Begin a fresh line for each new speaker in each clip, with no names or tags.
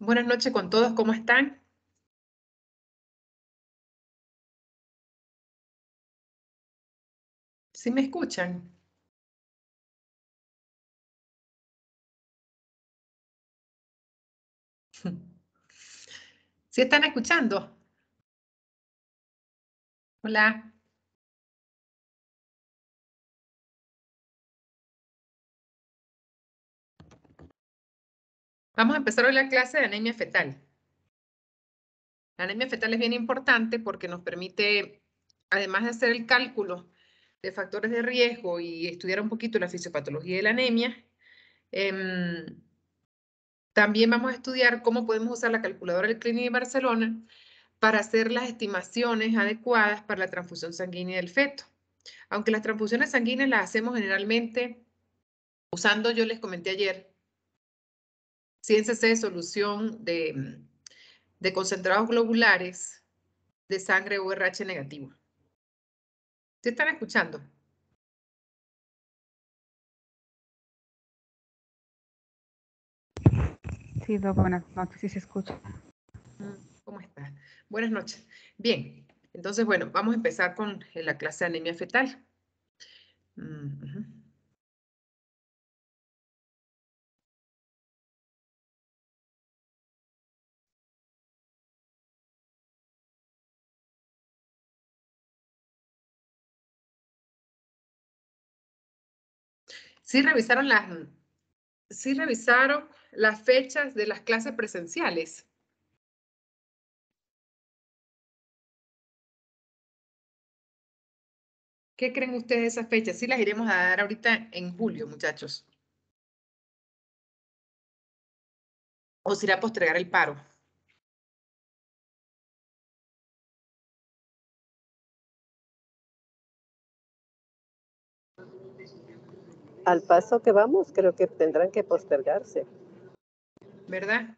Buenas noches con todos, ¿cómo están? ¿Sí me escuchan? ¿Sí están escuchando? Hola. Vamos a empezar hoy la clase de anemia fetal. La anemia fetal es bien importante porque nos permite, además de hacer el cálculo de factores de riesgo y estudiar un poquito la fisiopatología de la anemia, también vamos a estudiar cómo podemos usar la calculadora del Clínic de Barcelona para hacer las estimaciones adecuadas para la transfusión sanguínea del feto. Aunque las transfusiones sanguíneas las hacemos generalmente usando, yo les comenté ayer, CNCC de solución de concentrados globulares de sangre URH negativo. ¿Sí están escuchando?
Sí, buenas noches, sí se escucha.
¿Cómo está? Buenas noches. Bien, entonces, bueno, vamos a empezar con la clase de anemia fetal. Sí revisaron las fechas de las clases presenciales. ¿Qué creen ustedes de esas fechas? Sí las iremos a dar ahorita en julio, muchachos. ¿O se irá a postergar el paro?
Al paso que vamos, creo que tendrán que postergarse.
¿Verdad?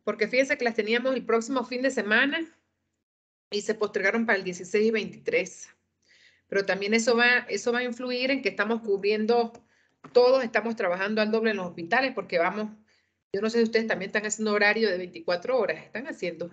Porque fíjense que las teníamos el próximo fin de semana y se postergaron para el 16 y 23. Pero también eso va a influir en que estamos cubriendo, todos estamos trabajando al doble en los hospitales porque vamos, yo no sé si ustedes también están haciendo horario de 24 horas, están haciendo.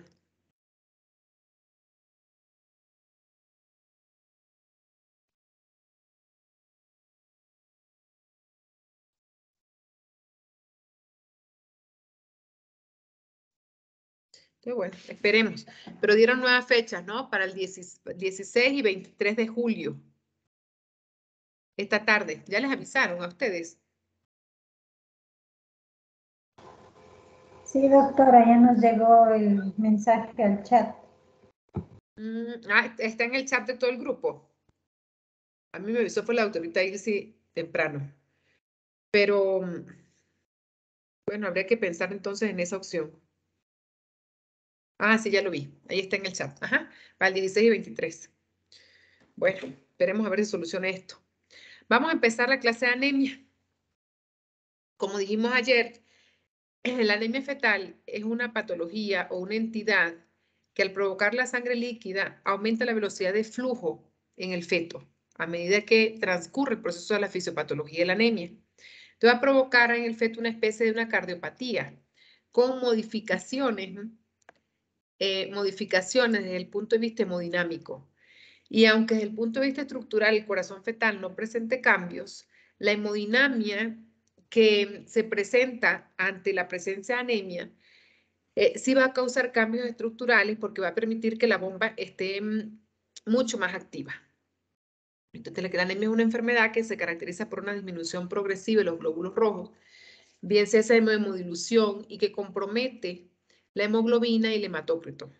Entonces, bueno, esperemos. Pero dieron nuevas fechas, ¿no? Para el 16 y 23 de julio. Esta tarde. Ya les avisaron a ustedes.
Sí, doctora, ya nos llegó el mensaje al chat.
Está en el chat de todo el grupo. A mí me avisó fue la autorita Ilse temprano. Pero, bueno, habría que pensar entonces en esa opción. Ah, sí, ya lo vi. Ahí está en el chat. Ajá, para el 16 y 23. Bueno, esperemos a ver si soluciona esto. Vamos a empezar la clase de anemia. Como dijimos ayer, la anemia fetal es una patología o una entidad que al provocar la sangre líquida aumenta la velocidad de flujo en el feto a medida que transcurre el proceso de la fisiopatología de la anemia. Esto va a provocar en el feto una especie de una cardiopatía con modificaciones desde el punto de vista hemodinámico. Y aunque desde el punto de vista estructural el corazón fetal no presente cambios, la hemodinamia que se presenta ante la presencia de anemia sí va a causar cambios estructurales porque va a permitir que la bomba esté mucho más activa. Entonces, la anemia es una enfermedad que se caracteriza por una disminución progresiva de los glóbulos rojos, bien sea esa hemodilución y que compromete la hemoglobina y el hematócrito.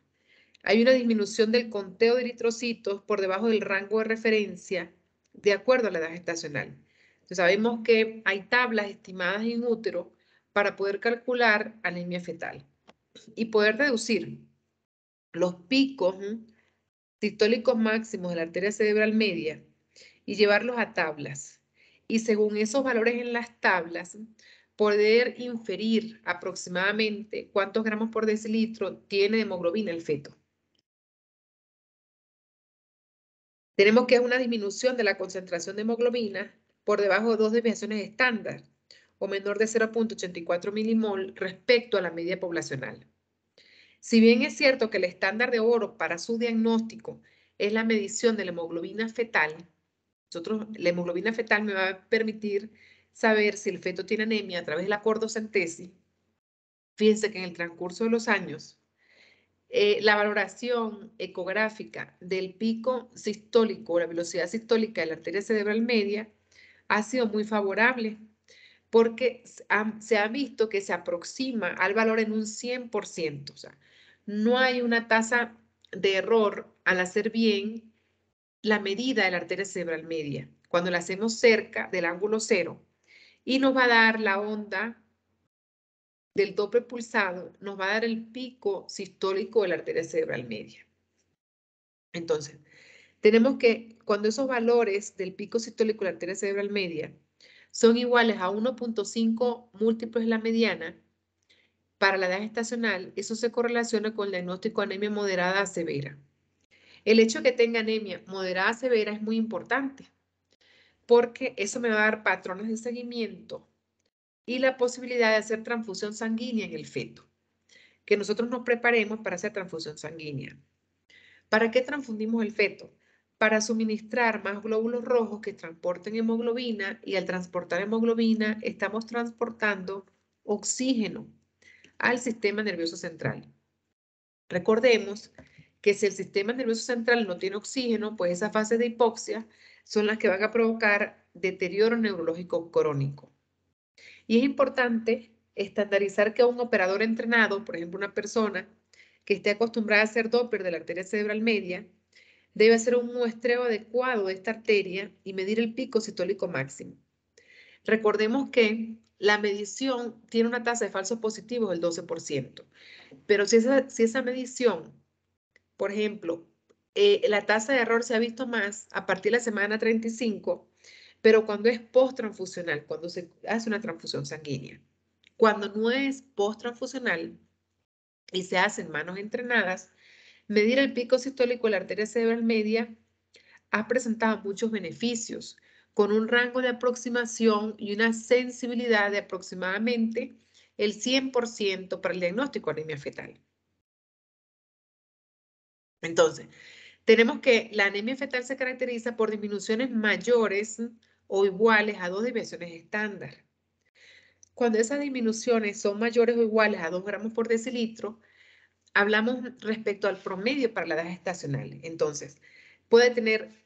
Hay una disminución del conteo de eritrocitos por debajo del rango de referencia de acuerdo a la edad gestacional. Entonces, sabemos que hay tablas estimadas in útero para poder calcular anemia fetal y poder deducir los picos sistólicos máximos de la arteria cerebral media y llevarlos a tablas. Y según esos valores en las tablas, poder inferir aproximadamente cuántos gramos por decilitro tiene de hemoglobina el feto. Tenemos que es una disminución de la concentración de hemoglobina por debajo de 2 desviaciones estándar o menor de 0.84 milimol respecto a la media poblacional. Si bien es cierto que el estándar de oro para su diagnóstico es la medición de la hemoglobina fetal, la hemoglobina fetal me va a permitir saber si el feto tiene anemia a través de la cordocentesis. Fíjense que en el transcurso de los años, la valoración ecográfica del pico sistólico, la velocidad sistólica de la arteria cerebral media, ha sido muy favorable porque se ha visto que se aproxima al valor en un 100%. O sea, no hay una tasa de error al hacer bien la medida de la arteria cerebral media, cuando la hacemos cerca del ángulo cero, y nos va a dar la onda del Doppler pulsado, nos va a dar el pico sistólico de la arteria cerebral media. Entonces, tenemos que, cuando esos valores del pico sistólico de la arteria cerebral media son iguales a 1.5 múltiplos de la mediana, para la edad gestacional, eso se correlaciona con el diagnóstico de anemia moderada a severa. El hecho de que tenga anemia moderada a severa es muy importante, porque eso me va a dar patrones de seguimiento y la posibilidad de hacer transfusión sanguínea en el feto. Que nosotros nos preparemos para hacer transfusión sanguínea. ¿Para qué transfundimos el feto? Para suministrar más glóbulos rojos que transporten hemoglobina, y al transportar hemoglobina estamos transportando oxígeno al sistema nervioso central. Recordemos que si el sistema nervioso central no tiene oxígeno, pues esas fases de hipoxia son las que van a provocar deterioro neurológico crónico. Y es importante estandarizar que a un operador entrenado, por ejemplo, una persona que esté acostumbrada a hacer Doppler de la arteria cerebral media, debe hacer un muestreo adecuado de esta arteria y medir el pico sistólico máximo. Recordemos que la medición tiene una tasa de falsos positivos del 12%, pero si esa medición, por ejemplo, la tasa de error se ha visto más a partir de la semana 35, pero cuando es post-transfusional, cuando se hace una transfusión sanguínea. Cuando no es post-transfusional y se hace en manos entrenadas, medir el pico sistólico de la arteria cerebral media ha presentado muchos beneficios, con un rango de aproximación y una sensibilidad de aproximadamente el 100% para el diagnóstico de anemia fetal. Entonces, tenemos que la anemia fetal se caracteriza por disminuciones mayores o iguales a 2 desviaciones estándar. Cuando esas disminuciones son mayores o iguales a 2 gramos por decilitro, hablamos respecto al promedio para la edad gestacional. Entonces, puede tener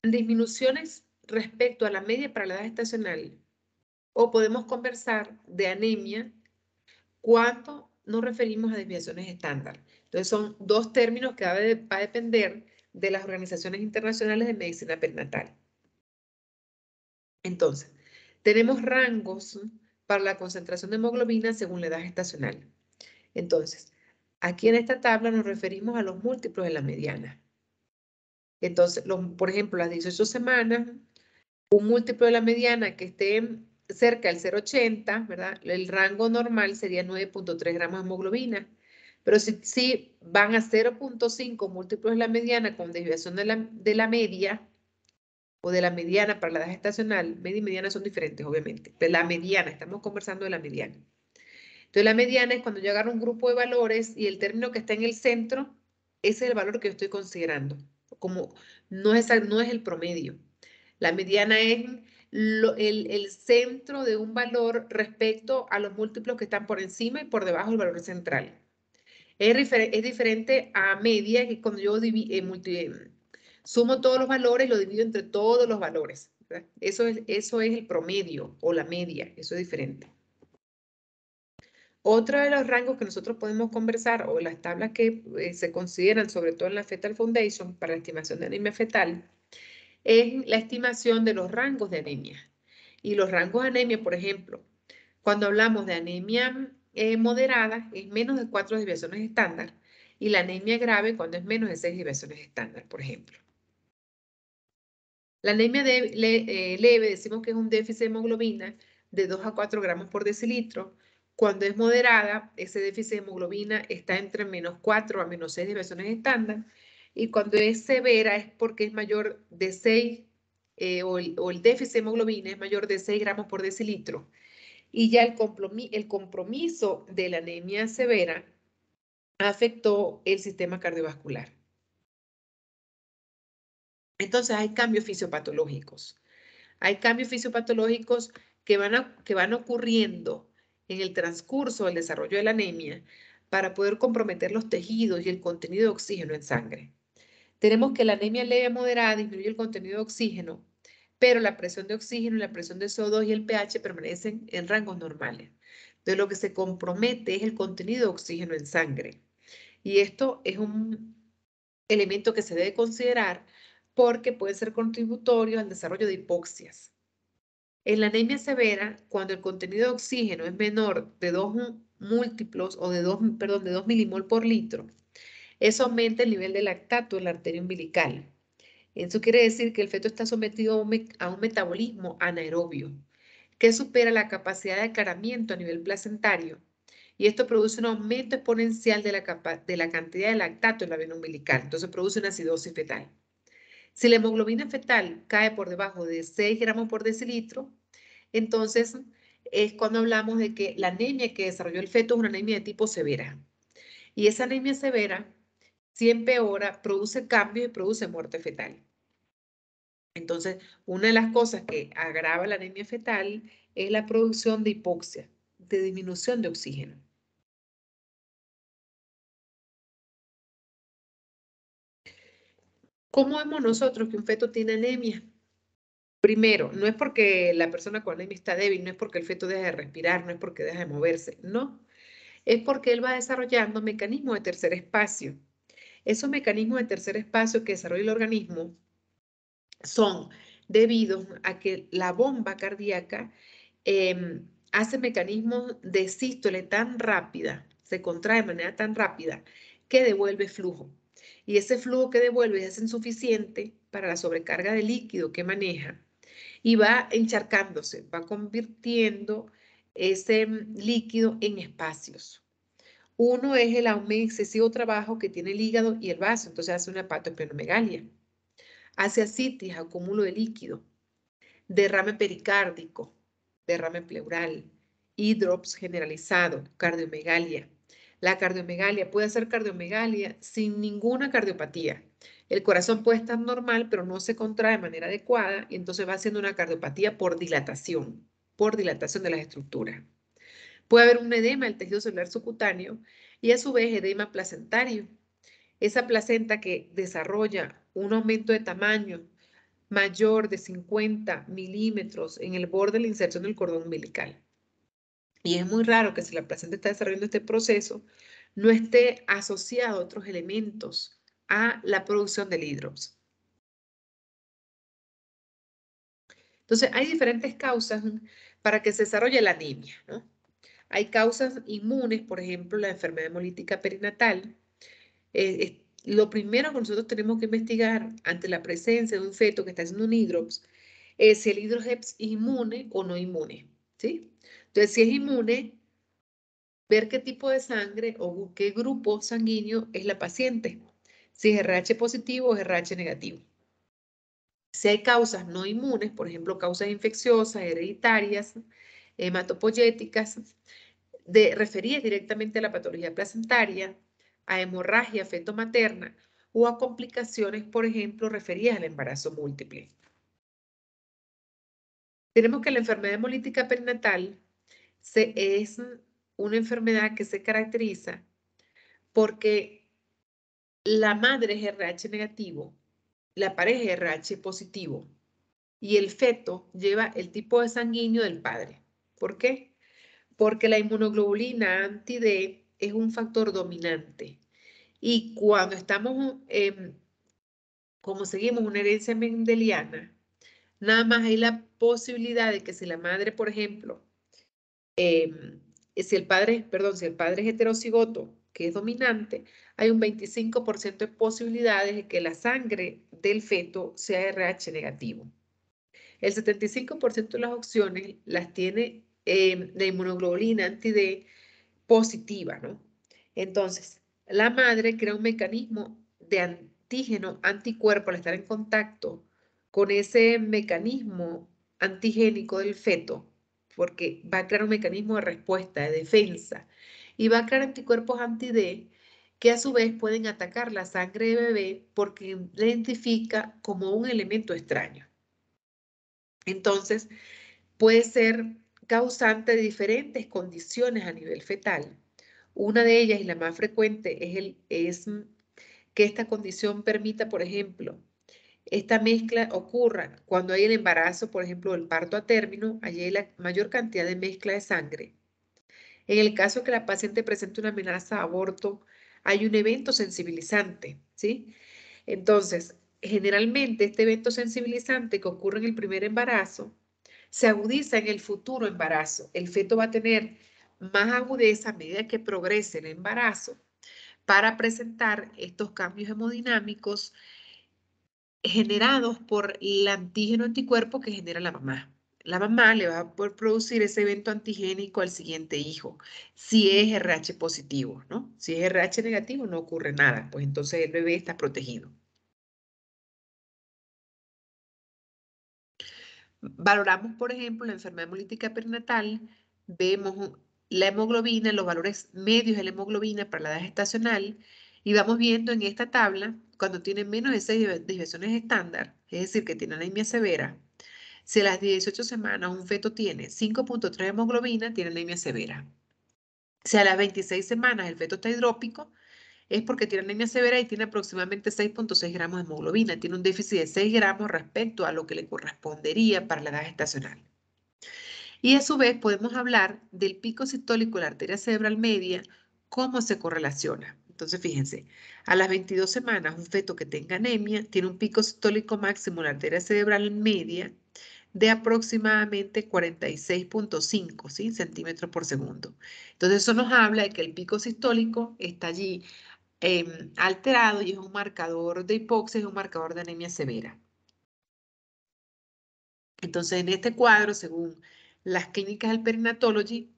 disminuciones respecto a la media para la edad gestacional, o podemos conversar de anemia cuando nos referimos a desviaciones estándar. Entonces, son dos términos que va a depender de las organizaciones internacionales de medicina perinatal. Entonces, tenemos rangos para la concentración de hemoglobina según la edad gestacional. Entonces, aquí en esta tabla nos referimos a los múltiplos de la mediana. Entonces, por ejemplo, las 18 semanas, un múltiplo de la mediana que esté cerca del 0,80, ¿verdad? El rango normal sería 9.3 gramos de hemoglobina. Pero si van a 0.5 múltiplos de la mediana con desviación de la media, o de la mediana para la edad gestacional, media y mediana son diferentes, obviamente. De la mediana, estamos conversando de la mediana. Entonces, la mediana es cuando yo agarro un grupo de valores y el término que está en el centro, ese es el valor que yo estoy considerando. Como no es el promedio. La mediana es el centro de un valor respecto a los múltiplos que están por encima y por debajo del valor central. Es diferente a media, que cuando yo sumo todos los valores y lo divido entre todos los valores. ¿Verdad? Eso es el promedio o la media, eso es diferente. Otro de los rangos que nosotros podemos conversar, o las tablas que se consideran, sobre todo en la Fetal Foundation, para la estimación de anemia fetal, es la estimación de los rangos de anemia. Y los rangos de anemia, por ejemplo, cuando hablamos de anemia moderada, es menos de 4 desviaciones estándar, y la anemia grave cuando es menos de 6 desviaciones estándar, por ejemplo. La anemia leve, decimos que es un déficit de hemoglobina de 2 a 4 gramos por decilitro. Cuando es moderada, ese déficit de hemoglobina está entre menos 4 a menos 6 desviaciones estándar. Y cuando es severa es porque es mayor de 6 o el déficit de hemoglobina es mayor de 6 gramos por decilitro, y ya el compromiso de la anemia severa afectó el sistema cardiovascular. Entonces hay cambios fisiopatológicos. Hay cambios fisiopatológicos que van ocurriendo en el transcurso del desarrollo de la anemia para poder comprometer los tejidos y el contenido de oxígeno en sangre. Tenemos que la anemia leve a moderada disminuye el contenido de oxígeno, pero la presión de oxígeno, la presión de CO2 y el pH permanecen en rangos normales. Entonces, lo que se compromete es el contenido de oxígeno en sangre. Y esto es un elemento que se debe considerar porque puede ser contributorio al desarrollo de hipoxias. En la anemia severa, cuando el contenido de oxígeno es menor de 2 múltiplos o de 2 milimol por litro, eso aumenta el nivel de lactato en la arteria umbilical. Eso quiere decir que el feto está sometido a un metabolismo anaerobio que supera la capacidad de aclaramiento a nivel placentario, y esto produce un aumento exponencial de la cantidad de lactato en la vena umbilical. Entonces produce una acidosis fetal. Si la hemoglobina fetal cae por debajo de 6 gramos por decilitro, entonces es cuando hablamos de que la anemia que desarrolló el feto es una anemia de tipo severa. Y esa anemia severa, si empeora, produce cambios y produce muerte fetal. Entonces, una de las cosas que agrava la anemia fetal es la producción de hipoxia, de disminución de oxígeno. ¿Cómo vemos nosotros que un feto tiene anemia? Primero, no es porque la persona con anemia está débil, no es porque el feto deja de respirar, no es porque deja de moverse, no. Es porque él va desarrollando mecanismos de tercer espacio. Esos mecanismos de tercer espacio que desarrolla el organismo son debidos a que la bomba cardíaca hace mecanismos de sístole tan rápida, se contrae de manera tan rápida, que devuelve flujo. Y ese flujo que devuelve es insuficiente para la sobrecarga de líquido que maneja y va encharcándose, va convirtiendo ese líquido en espacios. Uno es el aumento excesivo trabajo que tiene el hígado y el vaso, entonces hace una hepatoesplenomegalia. Hace ascitis, acúmulo de líquido, derrame pericárdico, derrame pleural, hidrops generalizado, cardiomegalia. La cardiomegalia puede ser cardiomegalia sin ninguna cardiopatía. El corazón puede estar normal, pero no se contrae de manera adecuada y entonces va haciendo una cardiopatía por dilatación de las estructuras. Puede haber un edema del tejido celular subcutáneo y a su vez edema placentario. Esa placenta que desarrolla un aumento de tamaño mayor de 50 milímetros en el borde de la inserción del cordón umbilical. Y es muy raro que si la placenta está desarrollando este proceso, no esté asociado a otros elementos a la producción del hidrops. Entonces, hay diferentes causas para que se desarrolle la anemia, ¿no? Hay causas inmunes, por ejemplo, la enfermedad hemolítica perinatal. Lo primero que nosotros tenemos que investigar ante la presencia de un feto que está haciendo un hidrops es si el hidrops es inmune o no inmune, ¿sí? Entonces, si es inmune, ver qué tipo de sangre o qué grupo sanguíneo es la paciente, si es RH positivo o es RH negativo. Si hay causas no inmunes, por ejemplo, causas infecciosas, hereditarias, hematopoyéticas, referidas directamente a la patología placentaria, a hemorragia feto-materna o a complicaciones, por ejemplo, referidas al embarazo múltiple. Tenemos que la enfermedad hemolítica perinatal es una enfermedad que se caracteriza porque la madre es RH negativo, la pareja es RH positivo y el feto lleva el tipo de sanguíneo del padre. ¿Por qué? Porque la inmunoglobulina anti-D es un factor dominante. Y cuando estamos, como seguimos una herencia mendeliana, nada más hay la posibilidad de que si la madre, por ejemplo, si el padre es heterocigoto, que es dominante, hay un 25% de posibilidades de que la sangre del feto sea RH negativo. El 75% de las opciones las tiene la inmunoglobulina anti-D positiva, ¿no? Entonces, la madre crea un mecanismo de antígeno, anticuerpo al estar en contacto con ese mecanismo antigénico del feto, porque va a crear un mecanismo de respuesta, de defensa, y va a crear anticuerpos anti-D que a su vez pueden atacar la sangre de bebé porque la identifica como un elemento extraño. Entonces, puede ser causante de diferentes condiciones a nivel fetal. Una de ellas, y la más frecuente, es que esta condición permita, por ejemplo, esta mezcla ocurra cuando hay el embarazo, por ejemplo, el parto a término, allí hay la mayor cantidad de mezcla de sangre. En el caso que la paciente presente una amenaza de aborto, hay un evento sensibilizante, ¿sí? Entonces, generalmente este evento sensibilizante que ocurre en el primer embarazo se agudiza en el futuro embarazo. El feto va a tener más agudeza a medida que progrese el embarazo para presentar estos cambios hemodinámicos generados por el antígeno anticuerpo que genera la mamá. La mamá le va a poder producir ese evento antigénico al siguiente hijo, si es RH positivo, ¿no? Si es RH negativo no ocurre nada, pues entonces el bebé está protegido. Valoramos, por ejemplo, la enfermedad hemolítica perinatal, vemos la hemoglobina, los valores medios de la hemoglobina para la edad gestacional, y vamos viendo en esta tabla, cuando tiene menos de 6 desviaciones estándar, es decir, que tiene anemia severa, si a las 18 semanas un feto tiene 5.3 de hemoglobina, tiene anemia severa. Si a las 26 semanas el feto está hidrópico, es porque tiene anemia severa y tiene aproximadamente 6.6 gramos de hemoglobina. Tiene un déficit de 6 gramos respecto a lo que le correspondería para la edad gestacional. Y a su vez podemos hablar del pico sistólico de la arteria cerebral media, cómo se correlaciona. Entonces, fíjense, a las 22 semanas un feto que tenga anemia tiene un pico sistólico máximo en la arteria cerebral media de aproximadamente 46.5 ¿sí? centímetros por segundo. Entonces, eso nos habla de que el pico sistólico está allí alterado y es un marcador de hipoxia, es un marcador de anemia severa. Entonces, en este cuadro, según las clínicas del Perinatology,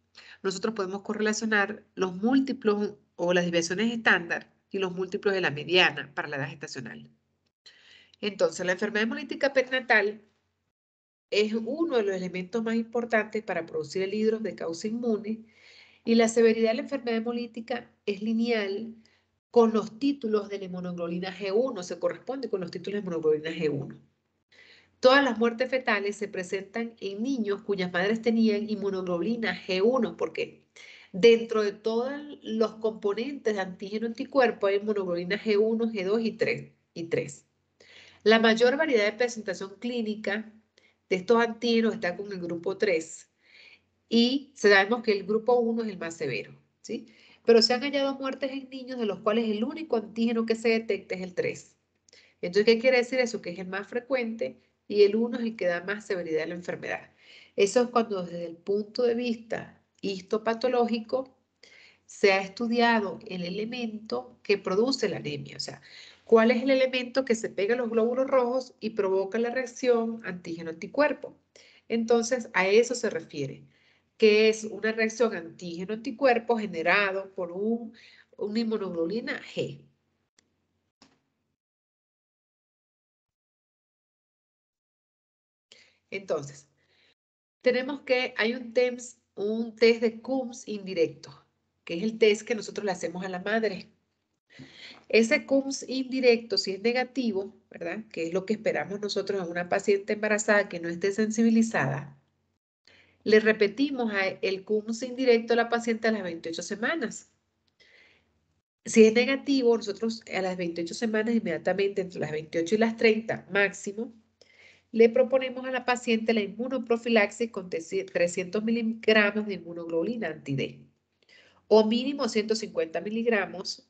nosotros podemos correlacionar los múltiplos o las desviaciones estándar y los múltiplos de la mediana para la edad gestacional. Entonces, la enfermedad hemolítica perinatal es uno de los elementos más importantes para producir el hidro de causa inmune y la severidad de la enfermedad hemolítica es lineal con los títulos de la inmunoglobulina G1, se corresponde con los títulos de inmunoglobulina G1. Todas las muertes fetales se presentan en niños cuyas madres tenían inmunoglobulina G1, porque dentro de todos los componentes de antígeno anticuerpo hay inmunoglobulina G1, G2 y 3. La mayor variedad de presentación clínica de estos antígenos está con el grupo 3 y sabemos que el grupo 1 es el más severo, ¿sí? Pero se han hallado muertes en niños de los cuales el único antígeno que se detecta es el 3. Entonces, ¿qué quiere decir eso? Que es el más frecuente y el 1 es el que da más severidad a la enfermedad. Eso es cuando desde el punto de vista histopatológico se ha estudiado el elemento que produce la anemia, o sea, cuál es el elemento que se pega a los glóbulos rojos y provoca la reacción antígeno-anticuerpo. Entonces, a eso se refiere, que es una reacción antígeno-anticuerpo generado por una inmunoglobulina G. Entonces, tenemos que hay un test de Coombs indirecto, que es el test que nosotros le hacemos a la madre. Ese Coombs indirecto, si es negativo, ¿verdad? Que es lo que esperamos nosotros en una paciente embarazada que no esté sensibilizada, le repetimos el Coombs indirecto a la paciente a las 28 semanas. Si es negativo, nosotros a las 28 semanas, inmediatamente entre las 28 y las 30 máximo, le proponemos a la paciente la inmunoprofilaxis con 300 miligramos de inmunoglobulina anti-D o mínimo 150 miligramos,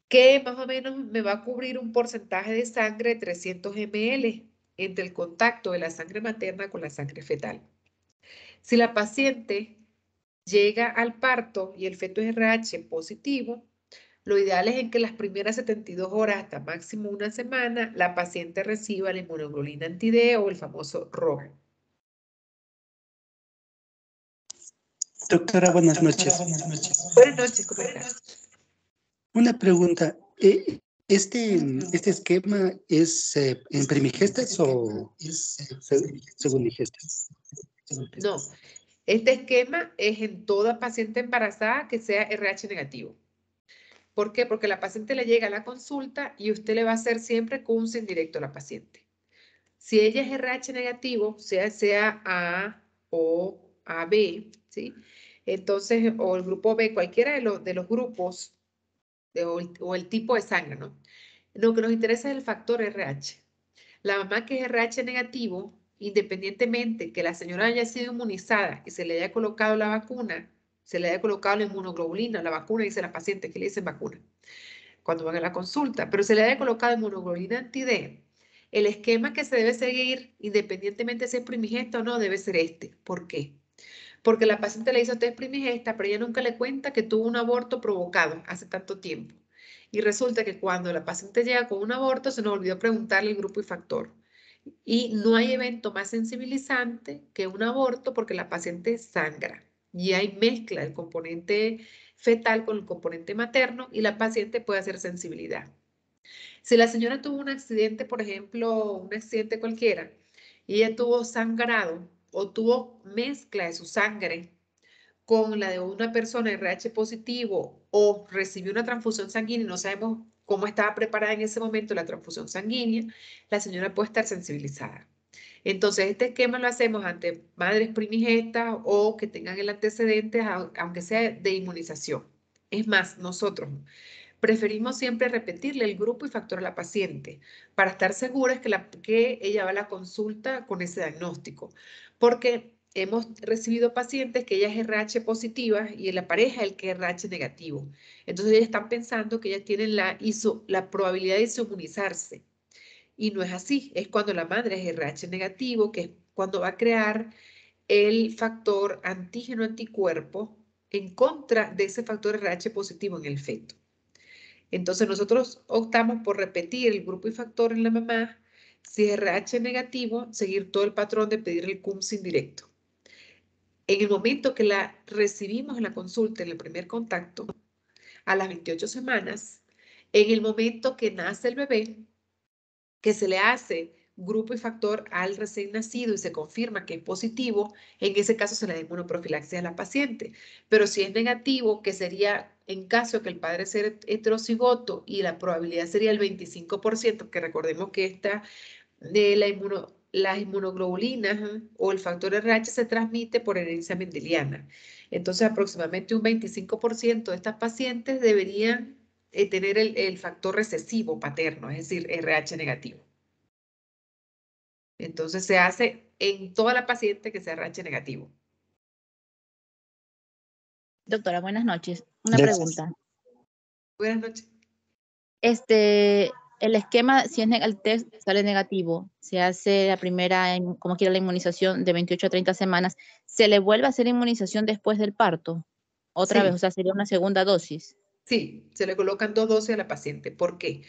que más o menos me va a cubrir un porcentaje de sangre de 300 ml entre el contacto de la sangre materna con la sangre fetal. Si la paciente llega al parto y el feto es RH positivo, lo ideal es en que las primeras 72 horas hasta máximo una semana la paciente reciba la inmunoglobulina anti-D o el famoso ROR.
Doctora, buenas noches.
Buenas noches, ¿cómo estás?
Una pregunta. ¿Este esquema es en primigestas o es según digestas?
No, este esquema es en toda paciente embarazada que sea RH negativo. ¿Por qué? Porque la paciente le llega a la consulta y usted le va a hacer siempre CUMSIN directo a la paciente. Si ella es RH negativo, sea A o AB, ¿sí? Entonces, o el grupo B, cualquiera de los grupos o el tipo de sangre, ¿no? Lo que nos interesa es el factor RH. La mamá que es RH negativo, independientemente que la señora haya sido inmunizada y se le haya colocado la vacuna, se le haya colocado la inmunoglobulina, la vacuna, dice la paciente que le dicen vacuna, cuando van a la consulta, pero se le haya colocado inmunoglobulina anti-D, el esquema que se debe seguir, independientemente si es primigesta o no, debe ser este. ¿Por qué? Porque la paciente le hizo test primigesta, pero ella nunca le cuenta que tuvo un aborto provocado hace tanto tiempo. Y resulta que cuando la paciente llega con un aborto, se nos olvidó preguntarle el grupo y factor. Y no hay evento más sensibilizante que un aborto porque la paciente sangra y hay mezcla del componente fetal con el componente materno y la paciente puede hacer sensibilidad. Si la señora tuvo un accidente, por ejemplo, un accidente cualquiera, y ella tuvo sangrado o tuvo mezcla de su sangre con la de una persona RH positivo o recibió una transfusión sanguínea y no sabemos cómo estaba preparada en ese momento la transfusión sanguínea, la señora puede estar sensibilizada. Entonces, este esquema lo hacemos ante madres primigestas o que tengan el antecedente, aunque sea de inmunización. Es más, nosotros preferimos siempre repetirle el grupo y factor a la paciente para estar seguras que ella va a la consulta con ese diagnóstico. Porque hemos recibido pacientes que ella es RH positiva y en la pareja el que es RH negativo. Entonces ellas están pensando que ellas tienen la probabilidad de inmunizarse. Y no es así, es cuando la madre es RH negativo, que es cuando va a crear el factor antígeno anticuerpo en contra de ese factor RH positivo en el feto. Entonces nosotros optamos por repetir el grupo y factor en la mamá. Si es RH negativo, seguir todo el patrón de pedir el CUMSIN directo. En el momento que la recibimos en la consulta, en el primer contacto, a las 28 semanas, en el momento que nace el bebé, que se le hace grupo y factor al recién nacido y se confirma que es positivo, en ese caso se le da inmunoprofilaxia a la paciente. Pero si es negativo, que sería en caso que el padre sea heterocigoto y la probabilidad sería el 25%, que recordemos que esta de las inmunoglobulinas o el factor RH se transmite por herencia mendeliana. Entonces, aproximadamente un 25% de estas pacientes deberían tener el factor recesivo paterno, es decir, RH negativo. Entonces se hace en toda la paciente que sea RH negativo.
Doctora, buenas noches. Una
Gracias.
pregunta.
Buenas noches.
El esquema, si el test sale negativo, se hace la primera, como quiera, la inmunización de 28 a 30 semanas, ¿se le vuelve a hacer inmunización después del parto? Otra
Sí.
vez, o sea, sería una segunda dosis.
Sí, se le colocan 2 dosis a la paciente. ¿Por qué?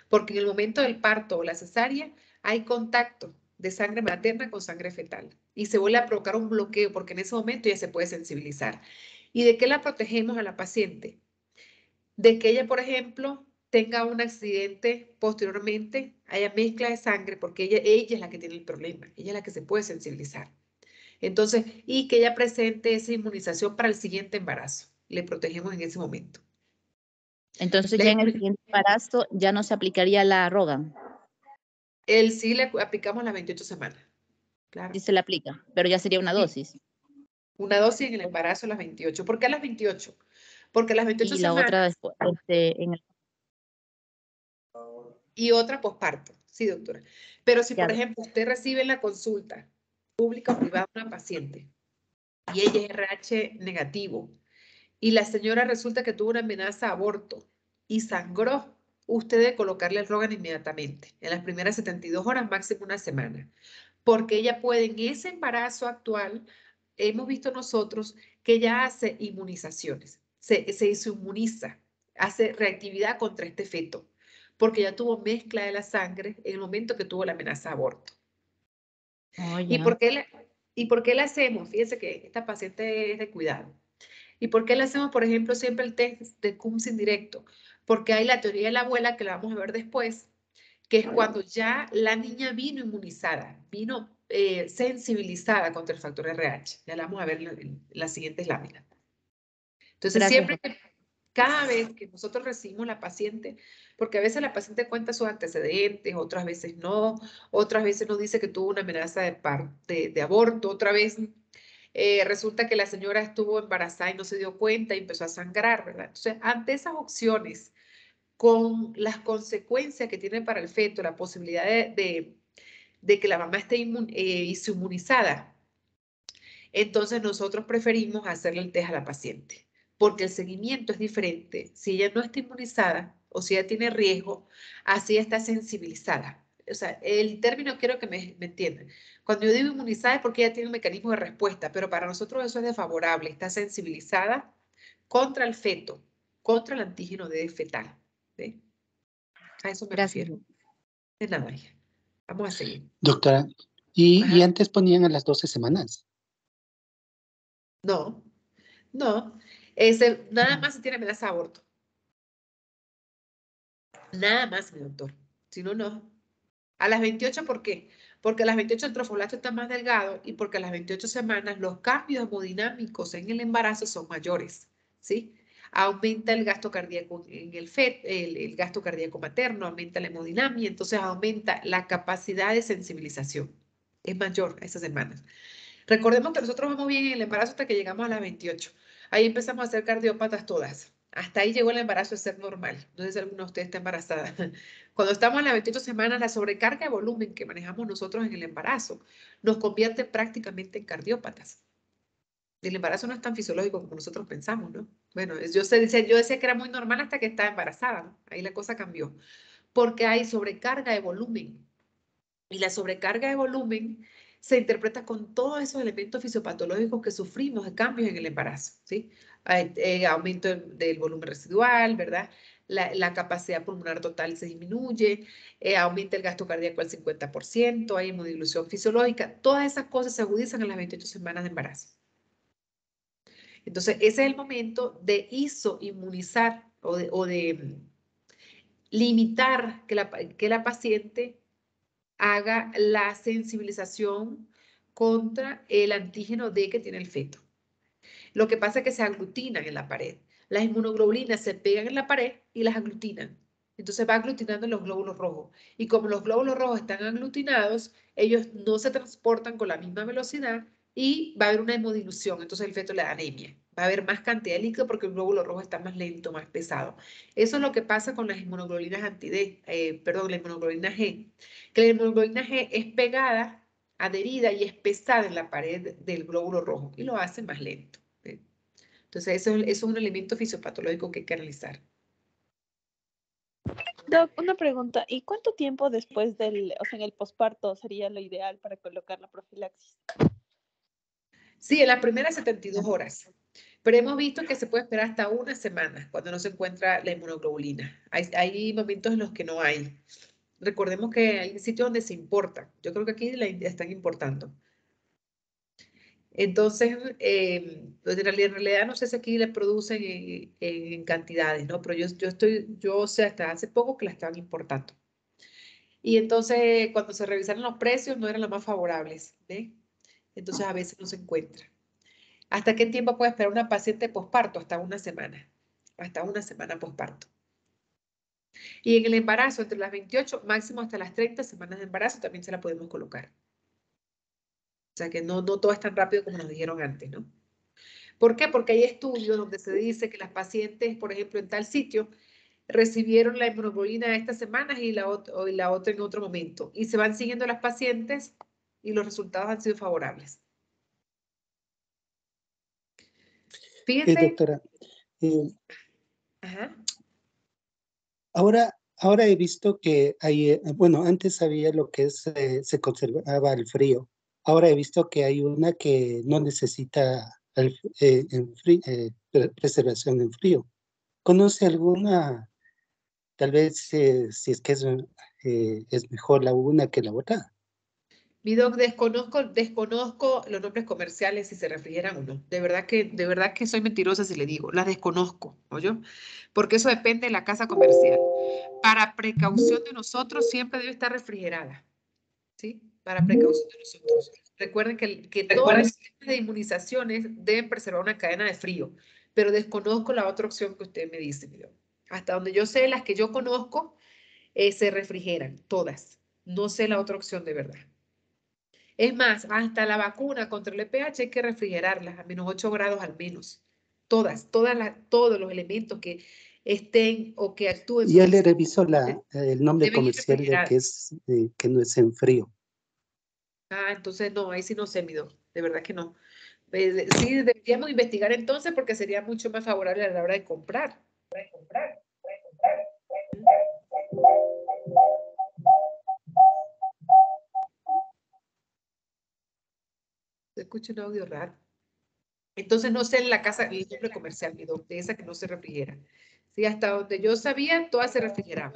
Porque en el momento del parto o la cesárea hay contacto de sangre materna con sangre fetal y se vuelve a provocar un bloqueo porque en ese momento ya se puede sensibilizar. ¿Y de qué la protegemos a la paciente? De que ella, por ejemplo, tenga un accidente posteriormente, haya mezcla de sangre, porque ella es la que tiene el problema, ella es la que se puede sensibilizar. Entonces, y que ella presente esa inmunización para el siguiente embarazo. Le protegemos en ese momento.
Entonces, ya en el siguiente embarazo ya no se aplicaría la Rogan.
Sí le aplicamos las 28 semanas. Claro.
Sí se le aplica, pero ya sería una dosis.
Una dosis en el embarazo a las 28. ¿Por qué a las 28? Porque a las 28
Y la
semanas.
otra después,
Y otra posparto. Sí, doctora. Pero si,
Ya.
por ejemplo, usted recibe en la consulta pública o privada una paciente y ella es RH negativo y la señora resulta que tuvo una amenaza de aborto y sangró, usted debe colocarle el Rogan inmediatamente, en las primeras 72 horas, máximo una semana. Porque ella puede, en ese embarazo actual, hemos visto nosotros que ella hace inmunizaciones, se inmuniza, hace reactividad contra este feto, porque ya tuvo mezcla de la sangre en el momento que tuvo la amenaza de aborto.
Oh,
¿Y por qué la hacemos? Fíjense que esta paciente es de cuidado. ¿Y por qué le hacemos, por ejemplo, siempre el test de CUMSIN directo? porque hay la teoría de la abuela, que la vamos a ver después, que es cuando ya la niña vino inmunizada, vino sensibilizada contra el factor RH. Ya la vamos a ver en las siguientes láminas. Entonces,
Gracias,
siempre que cada vez que nosotros recibimos la paciente, porque a veces la paciente cuenta sus antecedentes, otras veces no, otras veces nos dice que tuvo una amenaza de aborto, otra vez resulta que la señora estuvo embarazada y no se dio cuenta y empezó a sangrar, ¿verdad? Entonces, ante esas opciones, con las consecuencias que tiene para el feto, la posibilidad de que la mamá esté inmunizada, entonces nosotros preferimos hacerle el test a la paciente, porque el seguimiento es diferente. Si ella no está inmunizada o si ella tiene riesgo, así está sensibilizada. O sea, el término quiero que me entiendan. Cuando yo digo inmunizada es porque ella tiene un mecanismo de respuesta, pero para nosotros eso es desfavorable. Está sensibilizada contra el feto, contra el antígeno de fetal. ¿Sí? A eso me
gracias.
refiero. De nada, hija. Vamos a seguir.
Doctora, y
Ajá.
antes ponían a las 12 semanas.
No, no. Nada más si tiene amenaza de aborto. Nada más, mi doctor. Si no, no. A las 28, ¿por qué? Porque a las 28 el trofolato está más delgado y porque a las 28 semanas los cambios hemodinámicos en el embarazo son mayores, ¿sí? Aumenta el gasto cardíaco en el gasto cardíaco materno, aumenta la hemodinamia, entonces aumenta la capacidad de sensibilización. Es mayor a esas semanas. Recordemos que nosotros vamos bien en el embarazo hasta que llegamos a las 28. Ahí empezamos a ser cardiópatas todas. Hasta ahí llegó el embarazo de ser normal. No sé si alguna de ustedes está embarazada. Cuando estamos en las 28 semanas, la sobrecarga de volumen que manejamos nosotros en el embarazo nos convierte prácticamente en cardiópatas. El embarazo no es tan fisiológico como nosotros pensamos, ¿no? Bueno, yo decía que era muy normal hasta que estaba embarazada, ¿no? Ahí la cosa cambió. Porque hay sobrecarga de volumen. Y la sobrecarga de volumen se interpreta con todos esos elementos fisiopatológicos que sufrimos de cambios en el embarazo, ¿sí? Aumento del volumen residual, ¿verdad? La capacidad pulmonar total se disminuye, aumenta el gasto cardíaco al 50%, hay hemodilución fisiológica, todas esas cosas se agudizan en las 28 semanas de embarazo. Entonces, ese es el momento de isoinmunizar o de limitar que la paciente haga la sensibilización contra el antígeno D que tiene el feto. Lo que pasa es que se aglutinan en la pared. Las inmunoglobulinas se pegan en la pared y las aglutinan. Entonces va aglutinando los glóbulos rojos. Y como los glóbulos rojos están aglutinados, ellos no se transportan con la misma velocidad y va a haber una hemodilución. Entonces el feto le da anemia. Va a haber más cantidad de líquido porque el glóbulo rojo está más lento, más pesado. Eso es lo que pasa con las inmunoglobulinas la inmunoglobulina G. Que la inmunoglobulina G es pegada, adherida y es pesada en la pared del glóbulo rojo y lo hace más lento. ¿Sí? Entonces, eso es un elemento fisiopatológico que hay que analizar.
Doc, una pregunta. ¿Y cuánto tiempo después en el posparto sería lo ideal para colocar la profilaxis?
Sí, en las primeras 72 horas. Pero hemos visto que se puede esperar hasta una semana cuando no se encuentra la inmunoglobulina. Hay momentos en los que no hay. Recordemos que hay sitios donde se importa. Yo creo que aquí la están importando. Entonces, en realidad no sé si aquí le producen en cantidades, ¿no? Pero yo sé hasta hace poco que la estaban importando. Y entonces, cuando se revisaron los precios, no eran los más favorables, ¿ve? Entonces, a veces no se encuentra. ¿Hasta qué tiempo puede esperar una paciente posparto? Hasta una semana. Hasta una semana posparto. Y en el embarazo, entre las 28, máximo hasta las 30 semanas de embarazo, también se la podemos colocar. O sea que no todo es tan rápido como nos dijeron antes, ¿no? ¿Por qué? Porque hay estudios donde se dice que las pacientes, por ejemplo, en tal sitio, recibieron la inmunoglobulina estas semanas y la otra en otro momento. Y se van siguiendo las pacientes y los resultados han sido favorables. Fíjense.
Doctora,
Ajá.
ahora he visto que hay, bueno, antes había lo que es, se conservaba el frío. Ahora he visto que hay una que no necesita preservación en frío. ¿Conoce alguna, tal vez, si es que es mejor la una que la otra?
Mi doc, desconozco los nombres comerciales si se refrigeran o no. De verdad que soy mentirosa si le digo. Las desconozco, ¿oyó? Porque eso depende de la casa comercial. Para precaución de nosotros siempre debe estar refrigerada. ¿Sí? Para precaución de nosotros. Recuerden que todos los sistemas de inmunizaciones deben preservar una cadena de frío, pero desconozco la otra opción que usted me dice. Mi doc. Hasta donde yo sé, las que yo conozco se refrigeran, todas. No sé la otra opción de verdad. Es más, hasta la vacuna contra el VPH hay que refrigerarlas a menos 8 grados al menos. Todos los elementos que estén o que actúen.
Ya le reviso el nombre
deben ir
comercial de que no es en frío.
Ah, entonces no, ahí sí no sé, mi doc. De verdad que no. Sí, deberíamos investigar entonces porque sería mucho más favorable a la hora de comprar. Se escucha un audio raro. Entonces no sé en la casa, el nombre comercial, mi doc, de esa que no se refrigera. Sí, hasta donde yo sabía, todas se refrigeraban.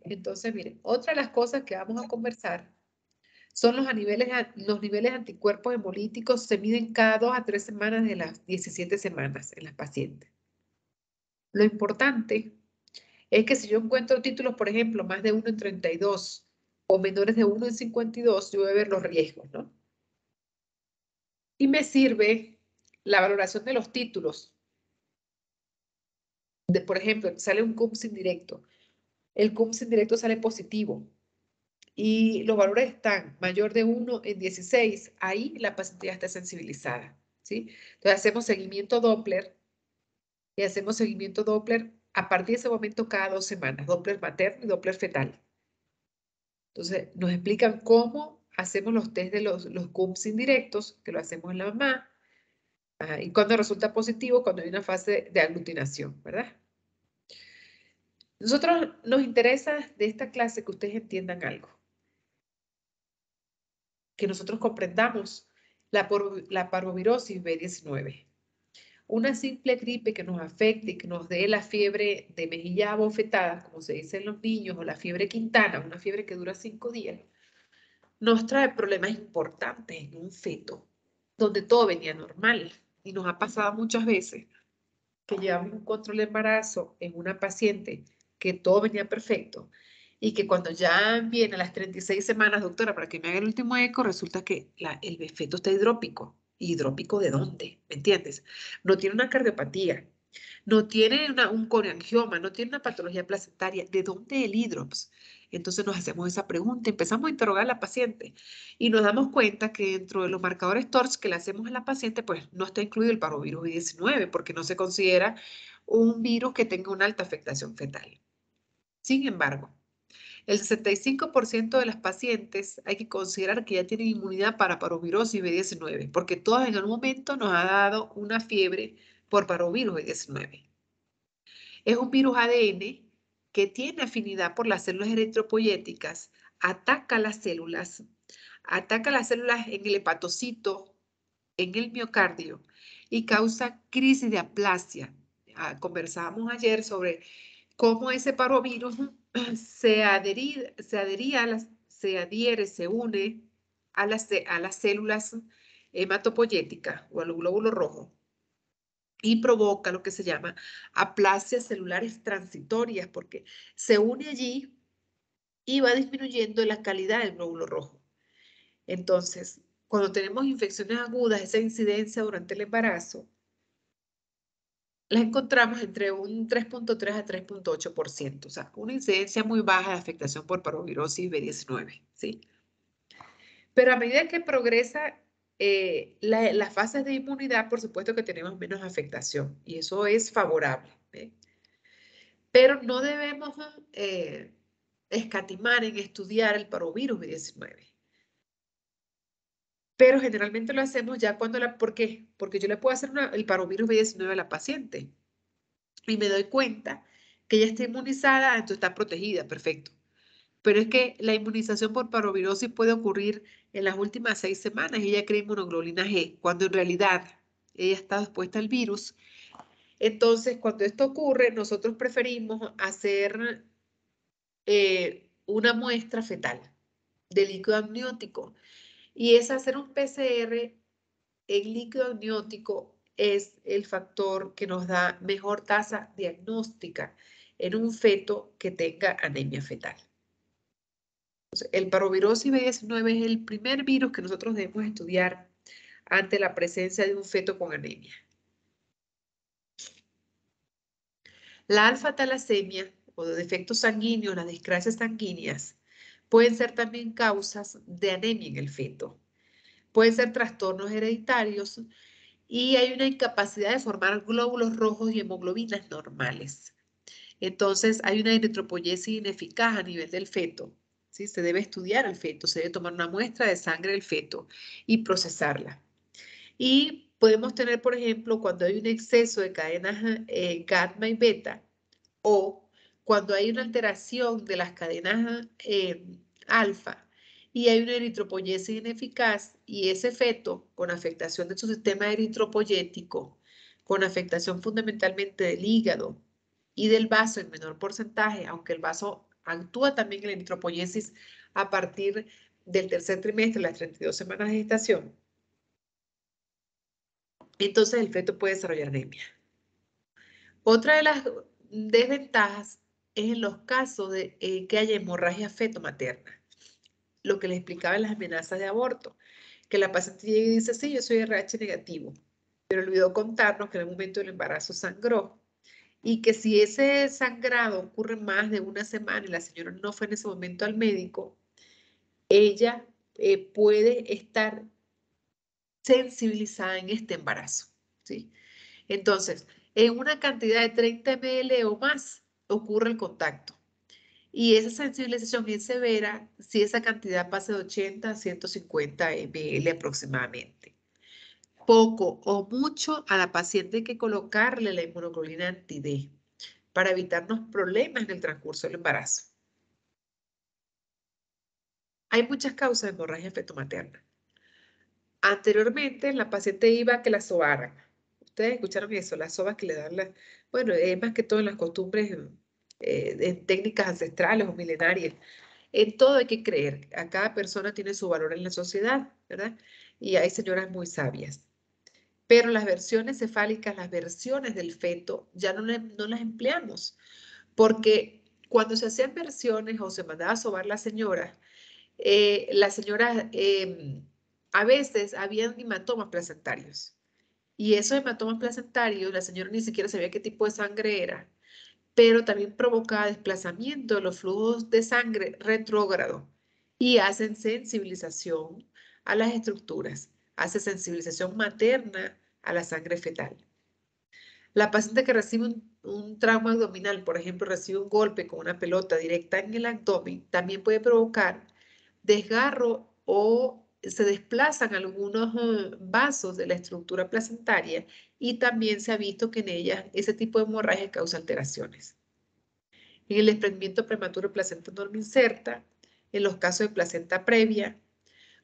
Entonces, miren, otra de las cosas que vamos a conversar son los niveles de anticuerpos hemolíticos. Se miden cada 2 a 3 semanas de las 17 semanas en las pacientes. Lo importante es que si yo encuentro títulos, por ejemplo, más de 1 en 32 o menores de 1 en 52, yo voy a ver los riesgos, ¿no? Y me sirve la valoración de los títulos. Por ejemplo, sale un CUMS indirecto. El CUMS indirecto sale positivo y los valores están mayor de 1 en 16, ahí la paciente ya está sensibilizada, ¿sí? Entonces hacemos seguimiento Doppler y hacemos seguimiento Doppler a partir de ese momento cada 2 semanas, Doppler materno y Doppler fetal. Entonces nos explican cómo hacemos los test de los CUMS indirectos, que lo hacemos en la mamá, y cuando resulta positivo, cuando hay una fase de aglutinación, ¿verdad? Nosotros nos interesa de esta clase que ustedes entiendan algo. Que nosotros comprendamos la parvovirosis B19. Una simple gripe que nos afecte y que nos dé la fiebre de mejilla abofetada, como se dice en los niños, o la fiebre quintana, una fiebre que dura 5 días, nos trae problemas importantes en un feto, donde todo venía normal. Y nos ha pasado muchas veces que llevamos un control de embarazo en una paciente que todo venía perfecto y que cuando ya viene a las 36 semanas, doctora, para que me haga el último eco, resulta que el feto está hidrópico. ¿Hidrópico de dónde? ¿Me entiendes? No tiene una cardiopatía, no tiene un coreangioma, no tiene una patología placentaria. ¿De dónde el hidrops? Entonces nos hacemos esa pregunta, empezamos a interrogar a la paciente y nos damos cuenta que dentro de los marcadores TORCH que le hacemos a la paciente, pues no está incluido el parvovirus B19 porque no se considera un virus que tenga una alta afectación fetal. Sin embargo, el 65% de las pacientes hay que considerar que ya tienen inmunidad para parvovirosis B19 porque todas en algún momento nos ha dado una fiebre por parvovirus B19. Es un virus ADN que tiene afinidad por las células eritropoyéticas, ataca las células en el hepatocito, en el miocardio y causa crisis de aplasia. Conversábamos ayer sobre cómo ese parvovirus se une a las células hematopoyéticas o al glóbulo rojo y provoca lo que se llama aplasias celulares transitorias porque se une allí y va disminuyendo la calidad del glóbulo rojo. Entonces, cuando tenemos infecciones agudas, esa incidencia durante el embarazo, la encontramos entre un 3.3 a 3.8%, o sea, una incidencia muy baja de afectación por parvovirosis B19, ¿sí? Pero a medida que progresa las fases de inmunidad, por supuesto que tenemos menos afectación y eso es favorable, ¿eh? Pero no debemos escatimar en estudiar el parvovirus B19. Pero generalmente lo hacemos ya cuando ¿por qué? Porque yo le puedo hacer el parvovirus B19 a la paciente y me doy cuenta que ella está inmunizada, entonces está protegida, perfecto. Pero es que la inmunización por parvovirosis puede ocurrir en las últimas 6 semanas y ella crea inmunoglobulina G, cuando en realidad ella está expuesta al virus. Entonces, cuando esto ocurre, nosotros preferimos hacer una muestra fetal de líquido amniótico. Y es hacer un PCR en líquido amniótico es el factor que nos da mejor tasa diagnóstica en un feto que tenga anemia fetal. Entonces, el parvovirosis B19 es el primer virus que nosotros debemos estudiar ante la presencia de un feto con anemia. La alfa-talasemia o de defectos sanguíneos, las discrasias sanguíneas, pueden ser también causas de anemia en el feto. Pueden ser trastornos hereditarios y hay una incapacidad de formar glóbulos rojos y hemoglobinas normales. Entonces, hay una eritropoyesis ineficaz a nivel del feto. ¿Sí? Se debe estudiar el feto, se debe tomar una muestra de sangre del feto y procesarla. Y podemos tener, por ejemplo, cuando hay un exceso de cadenas gamma y beta o cuando hay una alteración de las cadenas alfa y hay una eritropoyesis ineficaz y ese feto con afectación de su sistema eritropoyético, con afectación fundamentalmente del hígado y del vaso en menor porcentaje, aunque el vaso actúa también en la eritropoyesis a partir del tercer trimestre, las 32 semanas de gestación, entonces el feto puede desarrollar anemia. Otra de las desventajas es en los casos de que haya hemorragia feto-materna. Lo que les explicaba en las amenazas de aborto, que la paciente llega y dice, sí, yo soy RH negativo, pero olvidó contarnos que en el momento del embarazo sangró y que si ese sangrado ocurre más de una semana y la señora no fue en ese momento al médico, ella puede estar sensibilizada en este embarazo, ¿sí? Entonces, en una cantidad de 30 ml o más ocurre el contacto. Y esa sensibilización es severa si esa cantidad pasa de 80 a 150 ml aproximadamente. Poco o mucho a la paciente hay que colocarle la inmunoglobulina anti-D para evitarnos problemas en el transcurso del embarazo. Hay muchas causas de hemorragia fetomaterna. Anteriormente, la paciente iba a que la sobaran. Ustedes escucharon eso, las sobas que le dan bueno, es más que todo en las costumbres, en técnicas ancestrales o milenarias. En todo hay que creer. A cada persona tiene su valor en la sociedad, ¿verdad? Y hay señoras muy sabias. Pero las versiones cefálicas, las versiones del feto, ya no las empleamos. Porque cuando se hacían versiones o se mandaba a sobar la señora, a veces habían hematomas placentarios. Y esos hematomas placentarios, la señora ni siquiera sabía qué tipo de sangre era, pero también provocaba desplazamiento de los flujos de sangre retrógrado y hacen sensibilización a las estructuras, hace sensibilización materna a la sangre fetal. La paciente que recibe un trauma abdominal, por ejemplo, recibe un golpe con una pelota directa en el abdomen, también puede provocar desgarro o se desplazan algunos vasos de la estructura placentaria y también se ha visto que en ellas ese tipo de hemorragia causa alteraciones. En el desprendimiento prematuro de placenta no inserta, en los casos de placenta previa,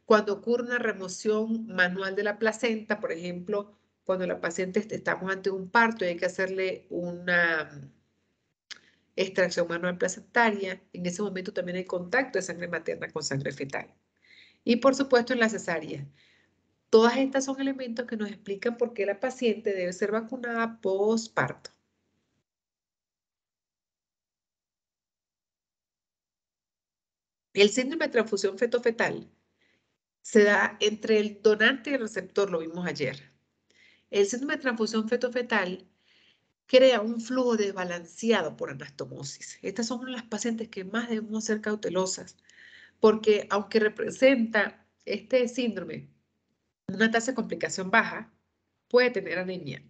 cuando ocurre una remoción manual de la placenta, por ejemplo, cuando la paciente estamos ante un parto y hay que hacerle una extracción manual placentaria, en ese momento también hay contacto de sangre materna con sangre fetal. Y por supuesto en la cesárea. Todas estas son elementos que nos explican por qué la paciente debe ser vacunada postparto. El síndrome de transfusión feto-fetal se da entre el donante y el receptor, lo vimos ayer. El síndrome de transfusión feto-fetal crea un flujo desbalanceado por anastomosis. Estas son las pacientes que más debemos ser cautelosas, porque aunque representa este síndrome una tasa de complicación baja, puede tener anemia.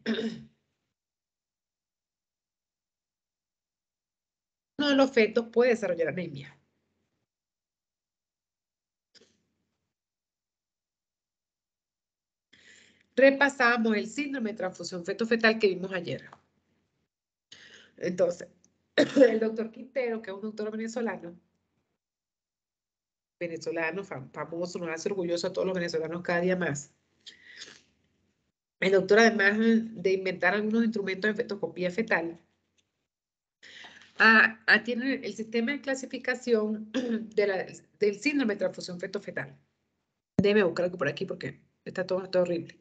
Uno de los fetos puede desarrollar anemia. Repasamos el síndrome de transfusión feto-fetal que vimos ayer. Entonces, el doctor Quintero, que es un doctor venezolano famoso, nos hace orgullosos a todos los venezolanos cada día más. El doctor, además de inventar algunos instrumentos de fetoscopía fetal, tiene el sistema de clasificación del síndrome de transfusión feto-fetal. Debe buscar algo por aquí porque está todo horrible.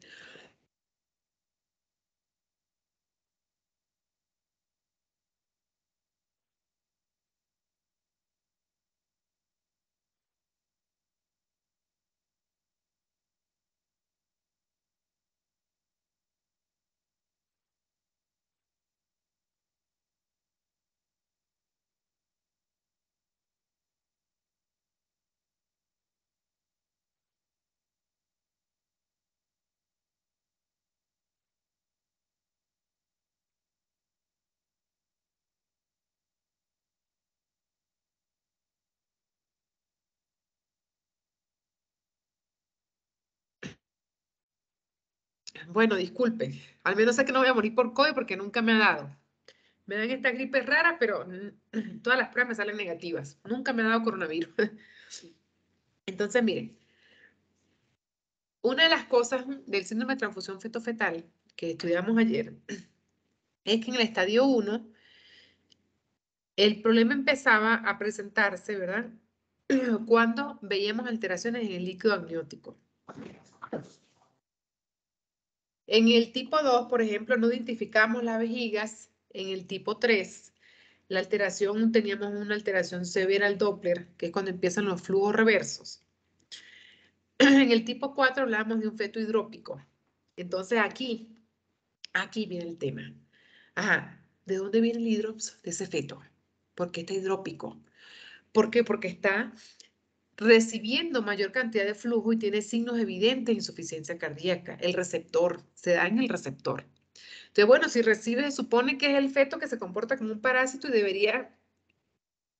Bueno, disculpen. Al menos sé que no voy a morir por COVID porque nunca me ha dado. Me dan esta gripe rara, pero todas las pruebas me salen negativas. Nunca me ha dado coronavirus. Entonces, miren, una de las cosas del síndrome de transfusión feto-fetal que estudiamos ayer es que en el estadio 1 el problema empezaba a presentarse, ¿verdad? Cuando veíamos alteraciones en el líquido amniótico. En el tipo 2, por ejemplo, no identificamos las vejigas. En el tipo 3, la alteración, teníamos una alteración severa al Doppler, que es cuando empiezan los flujos reversos. En el tipo 4 hablábamos de un feto hidrópico. Entonces aquí viene el tema. Ajá, ¿de dónde viene el hidrops de ese feto? ¿Por qué está hidrópico? ¿Por qué? Porque está recibiendo mayor cantidad de flujo y tiene signos evidentes de insuficiencia cardíaca. El receptor, se da en el receptor. Entonces, bueno, si recibe, se supone que es el feto que se comporta como un parásito y debería...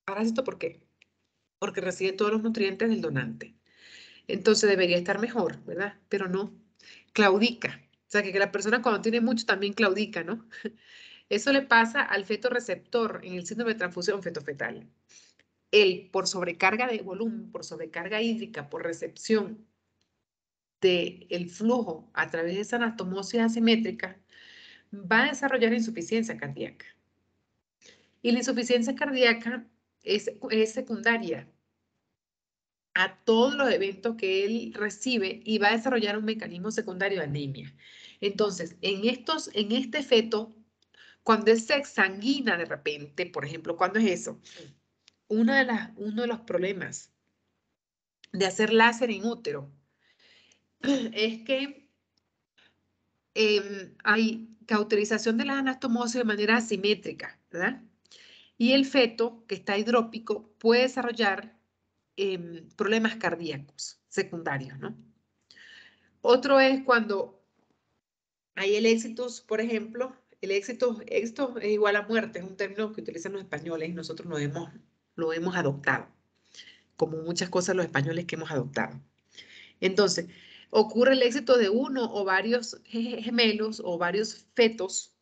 ¿Parásito por qué? Porque recibe todos los nutrientes del donante. Entonces debería estar mejor, ¿verdad? Pero no, claudica. O sea, que la persona cuando tiene mucho también claudica, ¿no? Eso le pasa al feto receptor en el síndrome de transfusión feto-fetal. Él, por sobrecarga de volumen, por sobrecarga hídrica, por recepción del flujo a través de esa anastomosis asimétrica, va a desarrollar insuficiencia cardíaca. Y la insuficiencia cardíaca es secundaria a todos los eventos que él recibe y va a desarrollar un mecanismo secundario de anemia. Entonces, en este feto, cuando él se exsanguina de repente, por ejemplo, ¿cuándo es eso? Uno de los problemas de hacer láser en útero es que hay cauterización de la anastomosis de manera asimétrica, ¿verdad? Y el feto, que está hidrópico, puede desarrollar problemas cardíacos secundarios, ¿no? Otro es cuando hay el éxitus, por ejemplo, el éxito es igual a muerte, es un término que utilizan los españoles y nosotros lo hemos adoptado, como muchas cosas los españoles que hemos adoptado. Entonces, ocurre el éxito de uno o varios gemelos o varios fetos.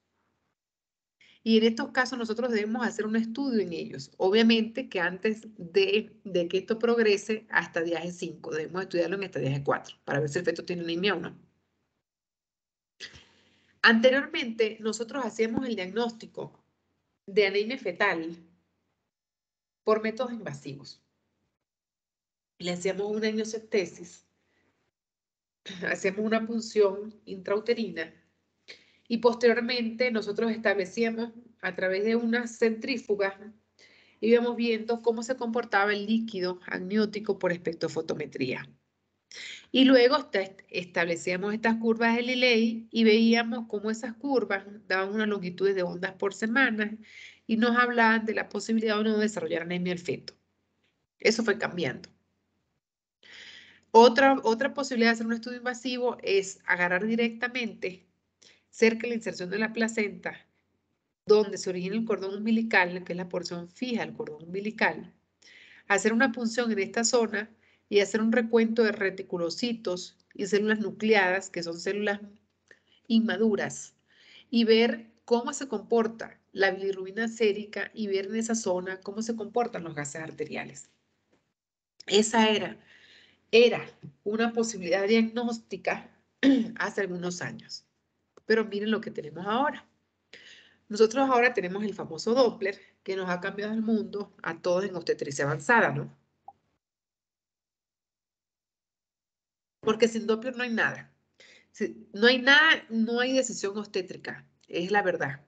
Y en estos casos nosotros debemos hacer un estudio en ellos. Obviamente que antes de que esto progrese hasta diaje 5, debemos estudiarlo en diaje 4 para ver si el feto tiene anemia o no. Anteriormente nosotros hacíamos el diagnóstico de anemia fetal por métodos invasivos. Le hacíamos una amniocentesis, hacíamos una punción intrauterina y posteriormente nosotros establecíamos a través de unas centrífugas, íbamos viendo cómo se comportaba el líquido amniótico por espectrofotometría. Y luego establecíamos estas curvas de Liley y veíamos cómo esas curvas daban una longitud de ondas por semana y nos hablaban de la posibilidad o no de desarrollar anemia del feto. Eso fue cambiando. Otra posibilidad de hacer un estudio invasivo es agarrar directamente cerca de la inserción de la placenta, donde se origina el cordón umbilical, que es la porción fija del cordón umbilical, hacer una punción en esta zona y hacer un recuento de reticulocitos y células nucleadas, que son células inmaduras, y ver cómo se comporta la bilirrubina sérica y ver en esa zona cómo se comportan los gases arteriales. Esa era una posibilidad diagnóstica hace algunos años. Pero miren lo que tenemos ahora. Nosotros ahora tenemos el famoso Doppler que nos ha cambiado el mundo a todos en obstetricia avanzada, ¿no? Porque sin Doppler no hay nada. No hay nada, no hay decisión obstétrica, es la verdad.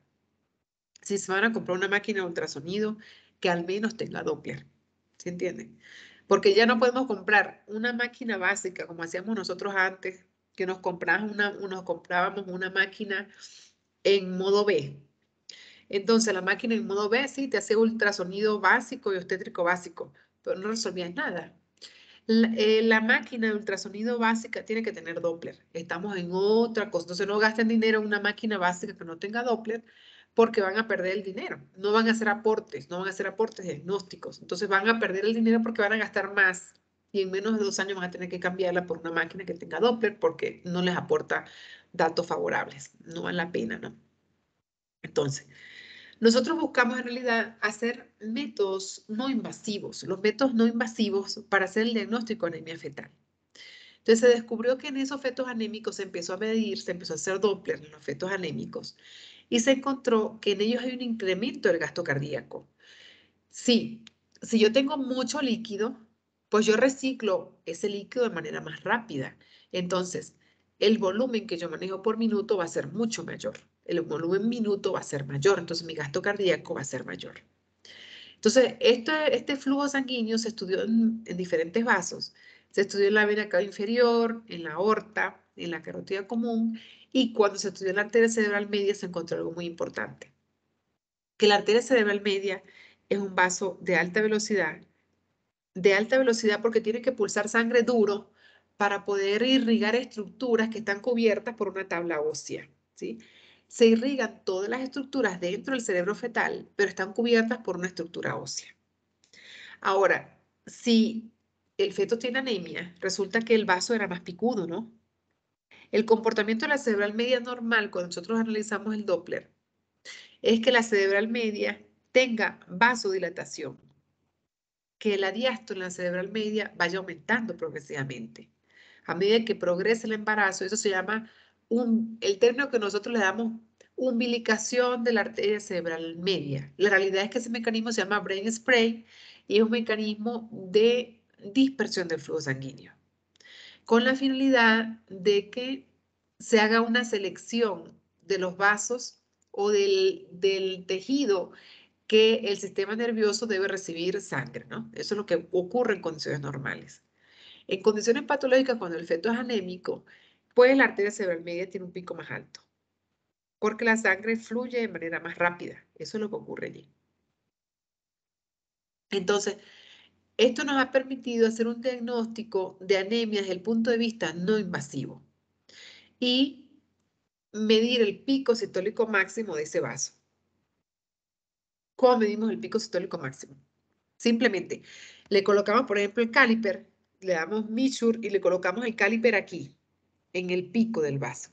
Si se van a comprar una máquina de ultrasonido, que al menos tenga Doppler, ¿se entienden? Porque ya no podemos comprar una máquina básica como hacíamos nosotros antes, que nos comprábamos una máquina en modo B. Entonces la máquina en modo B sí te hace ultrasonido básico y obstétrico básico, pero no resolvías nada. La máquina de ultrasonido básica tiene que tener Doppler. Estamos en otra cosa. Entonces no gasten dinero en una máquina básica que no tenga Doppler porque van a perder el dinero. No van a hacer aportes, no van a hacer aportes diagnósticos. Entonces van a perder el dinero porque van a gastar más y en menos de 2 años van a tener que cambiarla por una máquina que tenga Doppler porque no les aporta datos favorables. No vale la pena, ¿no? Entonces, nosotros buscamos en realidad hacer métodos no invasivos, los métodos no invasivos para hacer el diagnóstico de anemia fetal. Entonces se descubrió que en esos fetos anémicos se empezó a medir, se empezó a hacer Doppler en los fetos anémicos y se encontró que en ellos hay un incremento del gasto cardíaco. Sí, si yo tengo mucho líquido, pues yo reciclo ese líquido de manera más rápida. Entonces, el volumen que yo manejo por minuto va a ser mucho mayor. El volumen minuto va a ser mayor, entonces mi gasto cardíaco va a ser mayor. Entonces, este flujo sanguíneo se estudió en diferentes vasos. Se estudió en la vena cava inferior, en la aorta, en la carótida común, y cuando se estudió en la arteria cerebral media se encontró algo muy importante. Que la arteria cerebral media es un vaso de alta velocidad porque tiene que pulsar sangre duro para poder irrigar estructuras que están cubiertas por una tabla ósea, ¿sí? Se irrigan todas las estructuras dentro del cerebro fetal, pero están cubiertas por una estructura ósea. Ahora, si el feto tiene anemia, resulta que el vaso era más picudo, ¿no? El comportamiento de la cerebral media normal, cuando nosotros analizamos el Doppler, es que la cerebral media tenga vasodilatación, que la diástole en la cerebral media vaya aumentando progresivamente. A medida que progresa el embarazo, eso se llama, el término que nosotros le damos, umbilicación de la arteria cerebral media. La realidad es que ese mecanismo se llama brain spray y es un mecanismo de dispersión del flujo sanguíneo, con la finalidad de que se haga una selección de los vasos o del tejido que el sistema nervioso debe recibir sangre, ¿no? Eso es lo que ocurre en condiciones normales. En condiciones patológicas, cuando el feto es anémico, pues la arteria cerebral media tiene un pico más alto, porque la sangre fluye de manera más rápida. Eso es lo que ocurre allí. Entonces, esto nos ha permitido hacer un diagnóstico de anemia desde el punto de vista no invasivo y medir el pico sistólico máximo de ese vaso. ¿Cómo medimos el pico sistólico máximo? Simplemente le colocamos, por ejemplo, el caliper, le damos measure y le colocamos el caliper aquí, en el pico del vaso.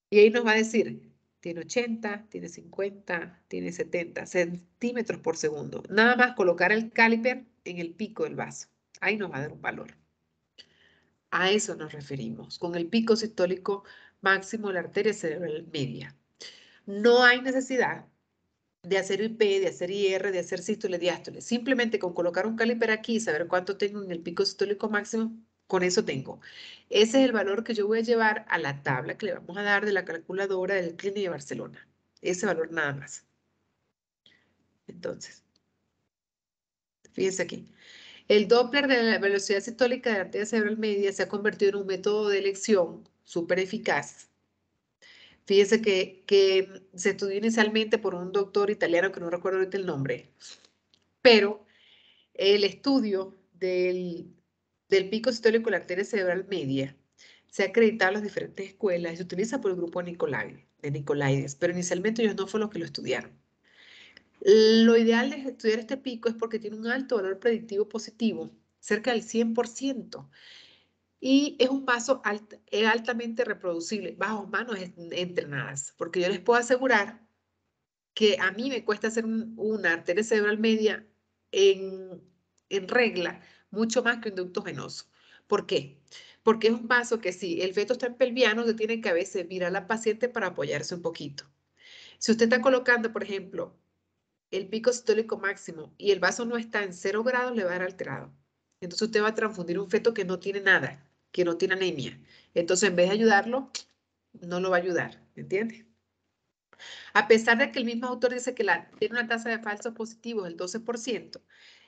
Y ahí nos va a decir, tiene 80, tiene 50, tiene 70 centímetros por segundo. Nada más colocar el caliper en el pico del vaso. Ahí nos va a dar un valor. A eso nos referimos, con el pico sistólico máximo de la arteria cerebral media. No hay necesidad de hacer IP, de hacer IR, de hacer sístole, diástole. Simplemente con colocar un caliper aquí y saber cuánto tengo en el pico sistólico máximo, con eso tengo. Ese es el valor que yo voy a llevar a la tabla que le vamos a dar de la calculadora del Clínic de Barcelona. Ese valor nada más. Entonces, fíjense aquí. El Doppler de la velocidad sistólica de la arteria cerebral media se ha convertido en un método de elección súper eficaz. Fíjense que se estudió inicialmente por un doctor italiano que no recuerdo ahorita el nombre, pero el estudio del pico sistólico de la arteria cerebral media se ha acreditado en las diferentes escuelas y se utiliza por el grupo de Nicolaides, pero inicialmente ellos no fueron los que lo estudiaron. Lo ideal de estudiar este pico es porque tiene un alto valor predictivo positivo, cerca del 100%, y es un vaso altamente reproducible bajo manos entrenadas, porque yo les puedo asegurar que a mí me cuesta hacer una arteria cerebral media en regla mucho más que un ducto venoso. ¿Por qué? Porque es un vaso que si el feto está en pelviano, se tiene que a veces virar a la paciente para apoyarse un poquito. Si usted está colocando, por ejemplo, el pico sistólico máximo y el vaso no está en 0 grados, le va a dar alterado. Entonces usted va a transfundir un feto que no tiene nada, que no tiene anemia. Entonces, en vez de ayudarlo, no lo va a ayudar, ¿entiende? A pesar de que el mismo autor dice que tiene una tasa de falsos positivos del 12%,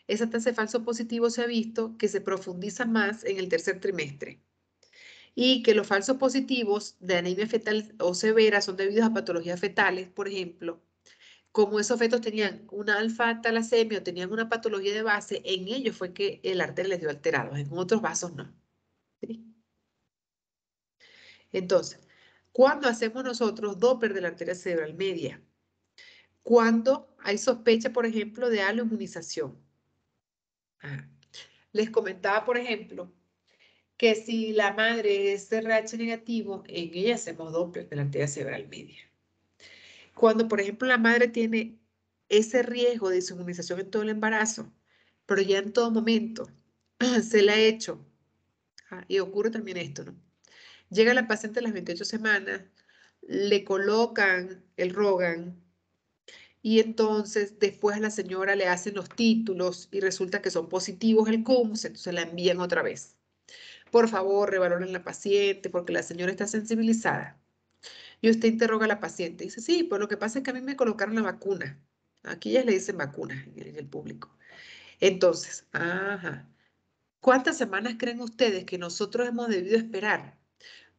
esa tasa de falsos positivos se ha visto que se profundiza más en el tercer trimestre y que los falsos positivos de anemia fetal o severa son debidos a patologías fetales, por ejemplo, como esos fetos tenían una alfa-talasemia o tenían una patología de base, en ellos fue que el arteria les dio alterados, en otros vasos no. ¿Sí? Entonces, ¿cuándo hacemos nosotros Doppler de la arteria cerebral media? Cuando hay sospecha, por ejemplo, de aloinmunización. Les comentaba, por ejemplo, que si la madre es RH negativo, en ella hacemos Doppler de la arteria cerebral media. Cuando, por ejemplo, la madre tiene ese riesgo de inmunización en todo el embarazo, pero ya en todo momento se la ha hecho, y ocurre también esto, ¿no? Llega la paciente a las 28 semanas, le colocan el Rogan, y entonces después a la señora le hacen los títulos y resulta que son positivos el CUMS, entonces la envían otra vez. Por favor, revaloren la paciente porque la señora está sensibilizada. Y usted interroga a la paciente. Dice, sí, pues lo que pasa es que a mí me colocaron la vacuna. Aquí ya le dicen vacuna en el público. Entonces, ¿cuántas semanas creen ustedes que nosotros hemos debido esperar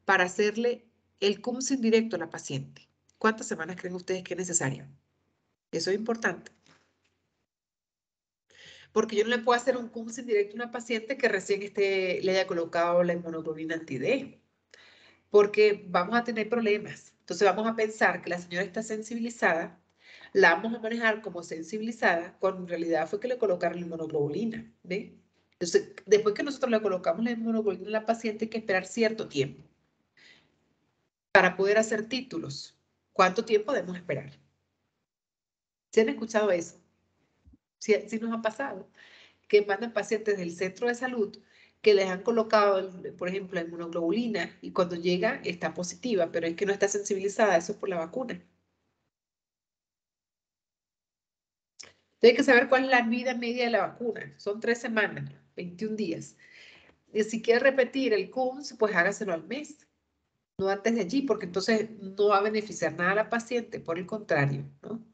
para hacerle el CUMS indirecto a la paciente? ¿Cuántas semanas creen ustedes que es necesario? Eso es importante. Porque yo no le puedo hacer un CUMS indirecto a una paciente que recién le haya colocado la inmunoglobulina anti-D, porque vamos a tener problemas. Entonces vamos a pensar que la señora está sensibilizada, la vamos a manejar como sensibilizada, cuando en realidad fue que le colocaron la inmunoglobulina, ¿ve? Entonces, después que nosotros le colocamos la inmunoglobulina a la paciente, hay que esperar cierto tiempo para poder hacer títulos. ¿Cuánto tiempo debemos esperar? ¿Sí han escuchado eso? ¿Sí nos ha pasado? Que mandan pacientes del centro de salud que les han colocado, por ejemplo, la inmunoglobulina y cuando llega está positiva, pero es que no está sensibilizada, eso es por la vacuna. Hay que saber cuál es la vida media de la vacuna. Son 3 semanas, 21 días. Y si quiere repetir el CUMS, pues hágaselo al mes, no antes de allí, porque entonces no va a beneficiar nada a la paciente, por el contrario, ¿no?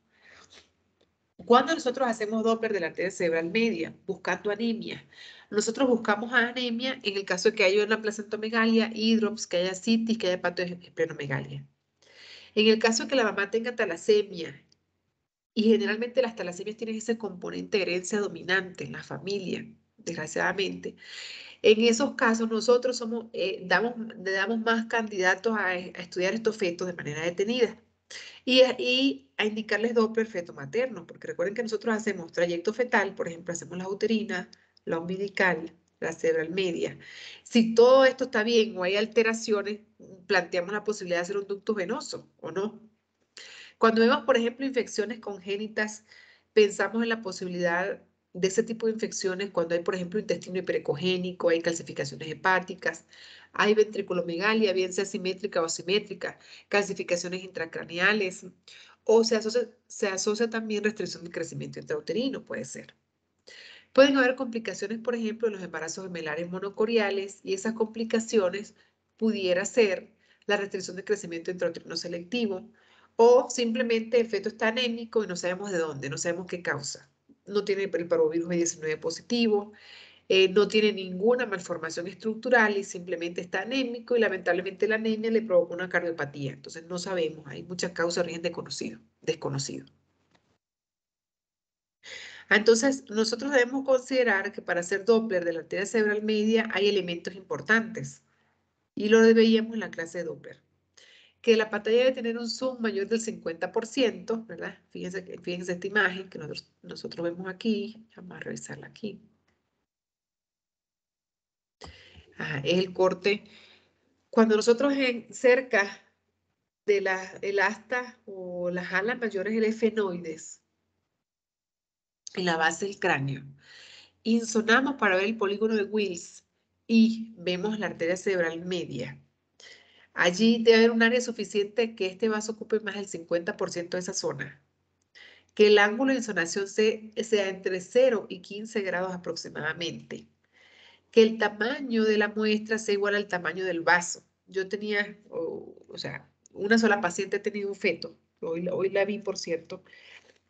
Cuando nosotros hacemos Doppler de la arteria cerebral media, buscando anemia, nosotros buscamos anemia en el caso de que haya una placentomegalia, hidrops, que haya citis, que haya hepatoesplenomegalia. En el caso de que la mamá tenga talasemia, y generalmente las talasemias tienen ese componente de herencia dominante en la familia, desgraciadamente, en esos casos nosotros le damos más candidatos a estudiar estos fetos de manera detenida. Y a indicarles Doppler feto materno, porque recuerden que nosotros hacemos trayecto fetal, por ejemplo, hacemos la uterina, la umbilical, la cerebral media. Si todo esto está bien o hay alteraciones, planteamos la posibilidad de hacer un ducto venoso, ¿o no? Cuando vemos, por ejemplo, infecciones congénitas, pensamos en la posibilidad de ese tipo de infecciones cuando hay, por ejemplo, intestino hiperecogénico, hay calcificaciones hepáticas, hay ventriculomegalia, bien sea simétrica o asimétrica, calcificaciones intracraneales, o se asocia también restricción del crecimiento intrauterino, puede ser. Pueden haber complicaciones, por ejemplo, en los embarazos gemelares monocoriales, y esas complicaciones pudiera ser la restricción del crecimiento intrauterino selectivo, o simplemente el feto está anémico y no sabemos de dónde, no sabemos qué causa. No tiene el parvovirus B19 positivo, no tiene ninguna malformación estructural y simplemente está anémico y lamentablemente la anemia le provoca una cardiopatía. Entonces no sabemos, hay muchas causas de origen desconocido. Entonces, nosotros debemos considerar que para hacer Doppler de la arteria cerebral media hay elementos importantes y lo veíamos en la clase de Doppler. Que la pantalla debe tener un zoom mayor del 50%, ¿verdad? Fíjense esta imagen que nosotros vemos aquí. Vamos a revisarla aquí. Es el corte. Cuando nosotros cerca de el asta o las alas mayores del efenoides, en la base del cráneo, insonamos para ver el polígono de Wills y vemos la arteria cerebral media. Allí debe haber un área suficiente que este vaso ocupe más del 50% de esa zona. Que el ángulo de insonación sea entre 0 y 15 grados aproximadamente. Que el tamaño de la muestra sea igual al tamaño del vaso. Yo tenía, o sea, una sola paciente ha tenido un feto, hoy la vi, por cierto,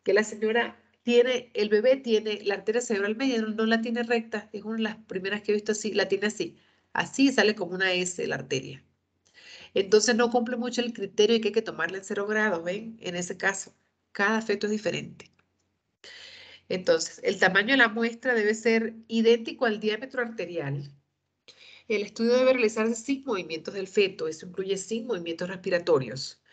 que la señora tiene, el bebé tiene la arteria cerebral media, no la tiene recta, es una de las primeras que he visto así, la tiene así sale como una S la arteria. Entonces no cumple mucho el criterio de que hay que tomarla en 0 grados, ¿ven? En ese caso, cada feto es diferente. Entonces, el tamaño de la muestra debe ser idéntico al diámetro arterial. El estudio debe realizarse sin movimientos del feto, eso incluye sin movimientos respiratorios.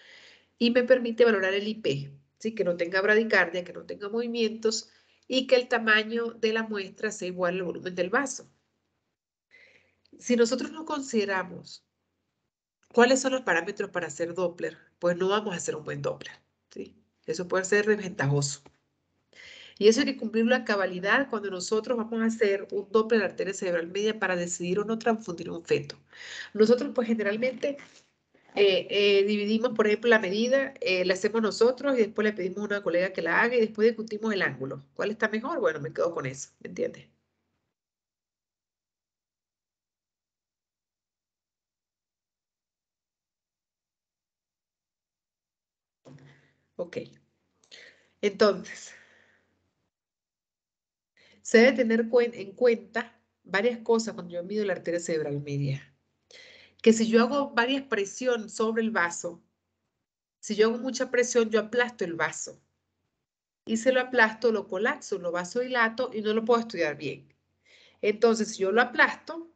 Y me permite valorar el IP, ¿sí? Que no tenga bradicardia, que no tenga movimientos y que el tamaño de la muestra sea igual al volumen del vaso. Si nosotros no consideramos cuáles son los parámetros para hacer Doppler, pues no vamos a hacer un buen Doppler, ¿sí? Eso puede ser desventajoso. Y eso hay que cumplirlo a cabalidad cuando nosotros vamos a hacer un Doppler de arteria cerebral media para decidir o no transfundir un feto. Nosotros pues generalmente dividimos, por ejemplo, la medida, la hacemos nosotros y después le pedimos a una colega que la haga y después discutimos el ángulo. ¿Cuál está mejor? Bueno, me quedo con eso, ¿me entiendes? Ok. Entonces, se debe tener en cuenta varias cosas cuando yo mido la arteria cerebral media. Que si yo hago varias presiones sobre el vaso, si yo hago mucha presión, yo aplasto el vaso. Y se lo aplasto, lo colapso, lo vasodilato y no lo puedo estudiar bien. Entonces, si yo lo aplasto,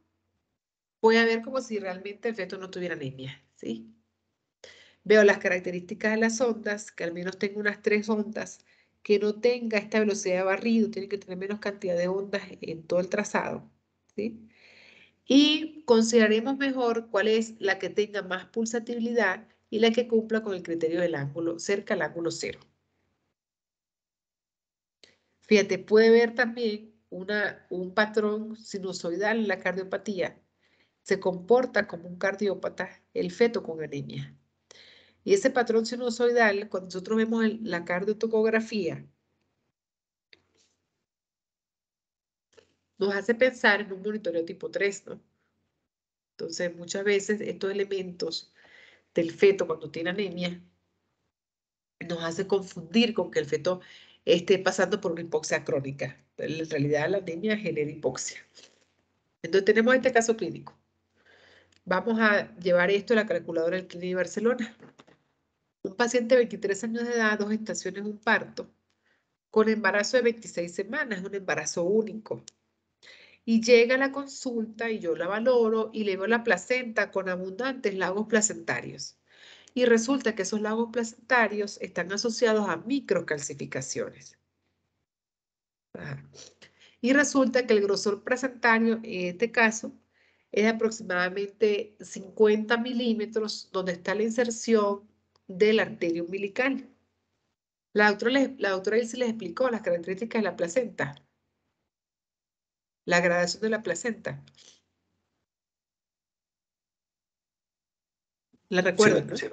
voy a ver como si realmente el feto no tuviera anemia, ¿sí? Veo las características de las ondas, que al menos tenga unas 3 ondas, que no tenga esta velocidad de barrido, tiene que tener menos cantidad de ondas en todo el trazado, ¿sí? Y consideraremos mejor cuál es la que tenga más pulsatividad y la que cumpla con el criterio del ángulo, cerca al ángulo cero. Fíjate, puede ver también un patrón sinusoidal en la cardiopatía. Se comporta como un cardiópata el feto con anemia. Y ese patrón sinusoidal, cuando nosotros vemos la cardiotocografía, nos hace pensar en un monitoreo tipo 3, ¿no? Entonces, muchas veces estos elementos del feto cuando tiene anemia nos hace confundir con que el feto esté pasando por una hipoxia crónica. Pero en realidad la anemia genera hipoxia. Entonces tenemos este caso clínico. Vamos a llevar esto a la calculadora del Clínic de Barcelona. Un paciente de 23 años de edad, 2 gestaciones, un parto, con embarazo de 26 semanas, un embarazo único. Y llega a la consulta y yo la valoro y le veo la placenta con abundantes lagos placentarios. Y resulta que esos lagos placentarios están asociados a microcalcificaciones. Ajá. Y resulta que el grosor placentario en este caso es aproximadamente 50 milímetros donde está la inserción de la arteria umbilical. La doctora Ilse les explicó las características de la placenta, la gradación de la placenta. ¿La recuerdan, no?
Sí.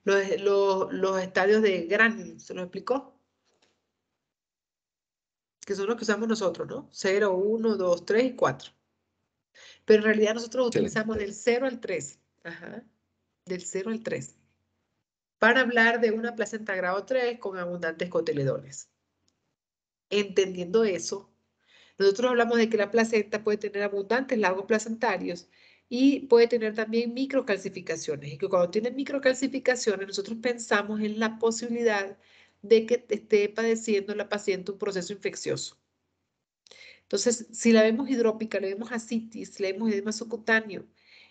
Los estadios de Granny, ¿se los explicó? Que son los que usamos nosotros, ¿no? 0, 1, 2, 3 y 4. Pero en realidad nosotros utilizamos del 0 al 3. Ajá. Del 0 al 3. Para hablar de una placenta grado 3 con abundantes cotiledones. Entendiendo eso, nosotros hablamos de que la placenta puede tener abundantes lagos placentarios y puede tener también microcalcificaciones. Y que cuando tiene microcalcificaciones, nosotros pensamos en la posibilidad de que esté padeciendo la paciente un proceso infeccioso. Entonces, si la vemos hidrópica, le vemos ascitis, le vemos edema subcutáneo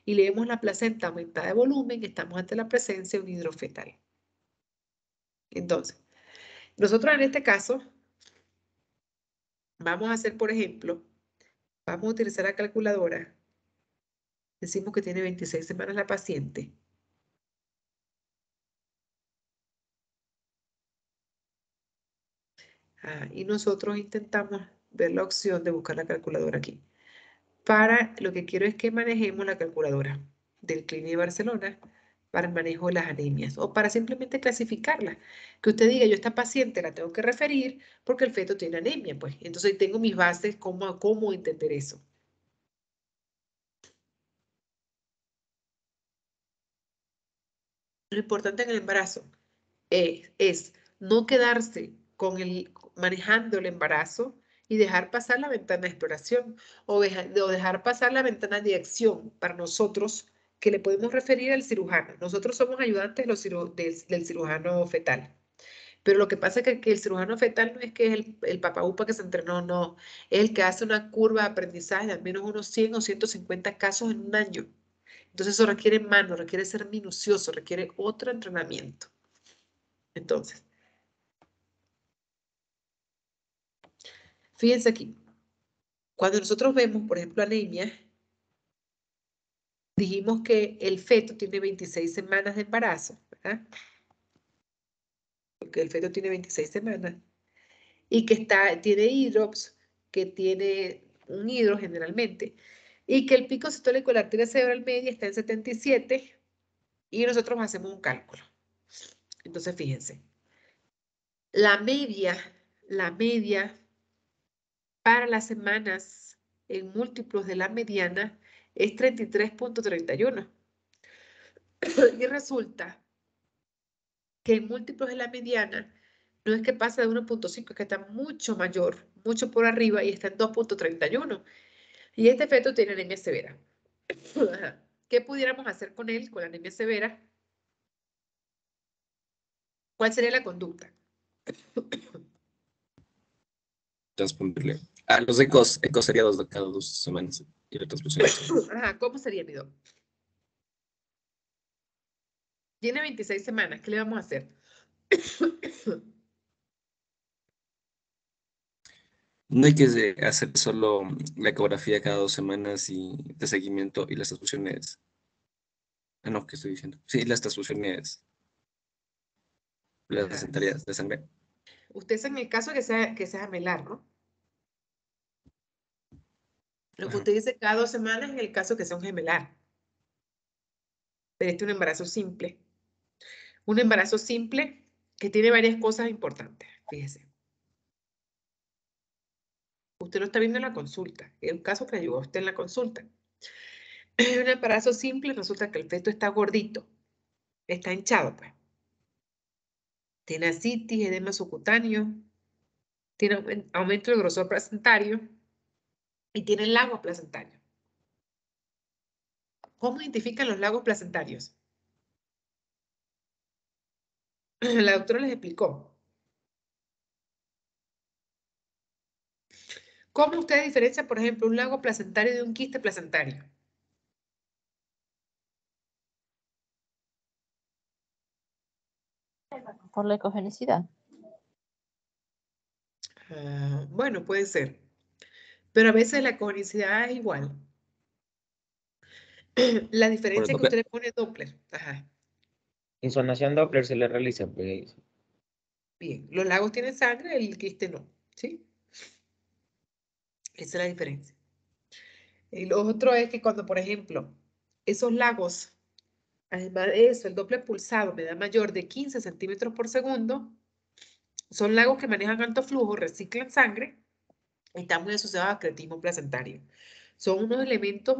y le vemos la placenta aumentada de volumen, estamos ante la presencia de un hidrofetal. Entonces, nosotros en este caso vamos a hacer, por ejemplo, vamos a utilizar la calculadora. Decimos que tiene 26 semanas la paciente. Y nosotros intentamos ver la opción de buscar la calculadora aquí. Para lo que quiero es que manejemos la calculadora del Clínic de Barcelona para el manejo de las anemias o para simplemente clasificarla. Que usted diga, yo a esta paciente la tengo que referir porque el feto tiene anemia, pues. Entonces tengo mis bases, cómo entender eso. Lo importante en el embarazo es no quedarse manejando el embarazo y dejar pasar la ventana de exploración o dejar pasar la ventana de acción para nosotros que le podemos referir al cirujano. Nosotros somos ayudantes del cirujano fetal. Pero lo que pasa es que el cirujano fetal no es que es el papaupa que se entrenó, no. Es el que hace una curva de aprendizaje de al menos unos 100 o 150 casos en un año. Entonces eso requiere mano, requiere ser minucioso, requiere otro entrenamiento. Entonces, fíjense aquí. Cuando nosotros vemos, por ejemplo, anemia, dijimos que el feto tiene 26 semanas de embarazo, ¿verdad? Porque el feto tiene 26 semanas. Y que tiene hidrops, que tiene un hidro generalmente. Y que el pico sistólico de la arteria cerebral media está en 77. Y nosotros hacemos un cálculo. Entonces, fíjense. La media para las semanas en múltiplos de la mediana es 33.31. Y resulta que en múltiplos de la mediana no es que pasa de 1.5, es que está mucho mayor, mucho por arriba y está en 2.31. Y este feto tiene anemia severa. ¿Qué pudiéramos hacer con él, con la anemia severa? ¿Cuál sería la conducta?
Transfundirle. Los ecos sería cada 2 semanas. Y la transfusión.
Ajá, ¿cómo sería, mi doc? Tiene 26 semanas, ¿qué le vamos a hacer?
No hay que hacer solo la ecografía cada 2 semanas y de seguimiento y las transfusiones. No, ¿qué estoy diciendo? Sí, las transfusiones placentarias de sangre.
Usted es en el caso que sea gemelar, ¿no? Lo que usted dice cada 2 semanas en el caso que sea un gemelar. Pero este es un embarazo simple. Un embarazo simple que tiene varias cosas importantes. Fíjese. Usted lo está viendo en la consulta. Es un caso que le llegó a usted en la consulta. En un embarazo simple resulta que el feto está gordito. Está hinchado, pues. Tiene ascitis, edema subcutáneo. Tiene aumento del grosor placentario. Y tiene lagos placentarios. ¿Cómo identifican los lagos placentarios? La doctora les explicó. ¿Cómo usted diferencia, por ejemplo, un lago placentario de un quiste placentario?
Por la ecogenicidad.
Bueno, puede ser. Pero a veces la conicidad es igual. La diferencia es que usted le pone Doppler. Ajá.
Insolación Doppler se le realiza, pues.
Bien, los lagos tienen sangre, el quiste no. ¿Sí? Esa es la diferencia. Y lo otro es que cuando, por ejemplo, esos lagos, además de eso, el Doppler pulsado me da mayor de 15 centímetros por segundo, son lagos que manejan alto flujo, reciclan sangre y están muy asociados a acretismo placentario. Son unos elementos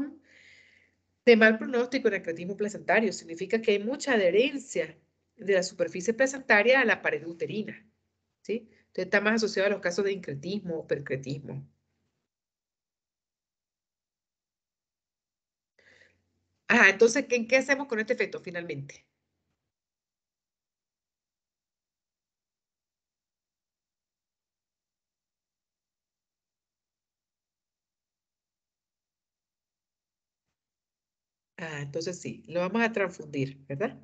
de mal pronóstico en acretismo placentario. Significa que hay mucha adherencia de la superficie placentaria a la pared uterina. ¿Sí? Entonces está más asociado a los casos de incretismo o percretismo. Entonces, ¿qué hacemos con este feto finalmente? Entonces sí, lo vamos a transfundir, ¿verdad?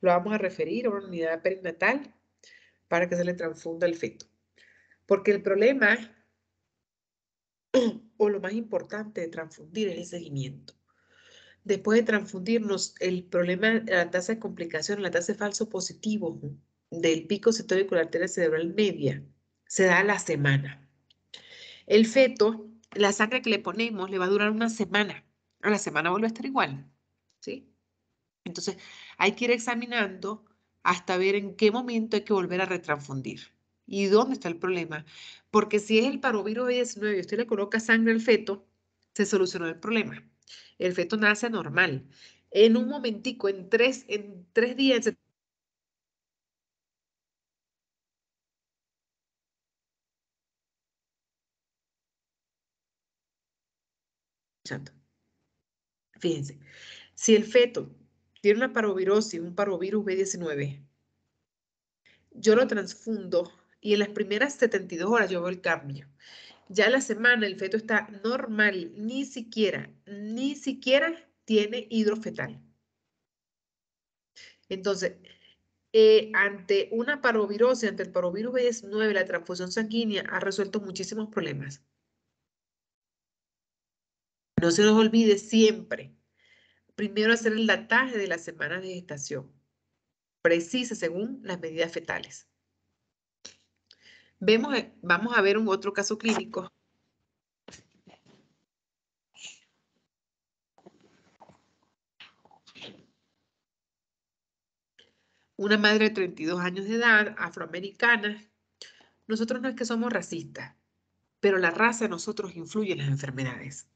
Lo vamos a referir a una unidad perinatal para que se le transfunda el feto. Porque el problema, o lo más importante de transfundir, es el seguimiento. Después de transfundirnos, el problema, la tasa de complicación, la tasa de falso positivo del pico sistólico de la arteria cerebral media, se da a la semana. El feto, la sangre que le ponemos le va a durar una semana. A la semana vuelve a estar igual, ¿sí? Entonces, hay que ir examinando hasta ver en qué momento hay que volver a retransfundir. ¿Y dónde está el problema? Porque si es el parvovirus B19 y usted le coloca sangre al feto, se solucionó el problema. El feto nace normal. En un momentico, en tres días, fíjense, si el feto tiene una parvovirosis, un parvovirus B19, yo lo transfundo y en las primeras 72 horas yo veo el cambio. Ya a la semana el feto está normal, ni siquiera tiene hidrofetal. Entonces, ante una parvovirosis, ante el parvovirus B19, la transfusión sanguínea ha resuelto muchísimos problemas. No se nos olvide siempre, primero hacer el dataje de las semanas de gestación, precisa según las medidas fetales. Vamos a ver un otro caso clínico. Una madre de 32 años de edad, afroamericana. Nosotros no es que somos racistas, pero la raza de nosotros influye en las enfermedades.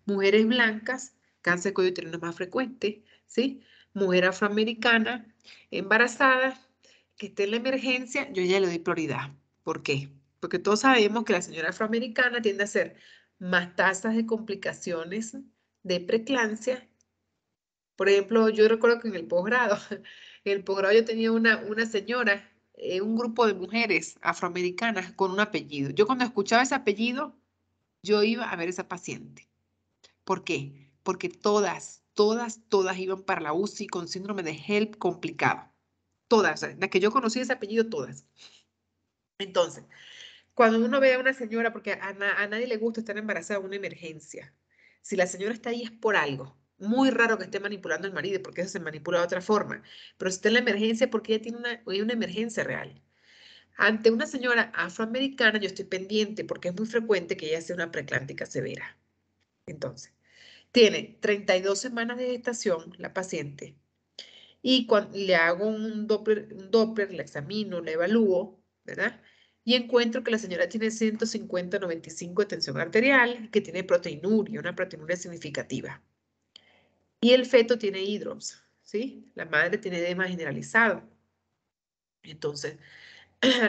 Mujeres blancas, cáncer de cuello uterino más frecuente, ¿sí? Mujer afroamericana, embarazada, que esté en la emergencia, yo ya le doy prioridad. ¿Por qué? Porque todos sabemos que la señora afroamericana tiende a hacer más tasas de complicaciones de preeclampsia. Por ejemplo, yo recuerdo que en el posgrado yo tenía una señora, un grupo de mujeres afroamericanas con un apellido. Yo cuando escuchaba ese apellido, yo iba a ver a esa paciente. ¿Por qué? Porque todas iban para la UCI con síndrome de HELP complicado. Todas, o sea, las que yo conocí ese apellido, todas. Entonces, cuando uno ve a una señora, porque a nadie le gusta estar embarazada en una emergencia. Si la señora está ahí es por algo. Muy raro que esté manipulando al marido, porque eso se manipula de otra forma. Pero si está en la emergencia, porque ella tiene una emergencia real. Ante una señora afroamericana, yo estoy pendiente, porque es muy frecuente que ella sea una preeclámptica severa. Entonces, tiene 32 semanas de gestación la paciente. Y cuando le hago un Doppler, la examino, la evalúo, ¿verdad? Y encuentro que la señora tiene 150/95 de tensión arterial, que tiene proteinuria, una proteinuria significativa. Y el feto tiene hidrops, ¿sí? La madre tiene edema generalizado. Entonces,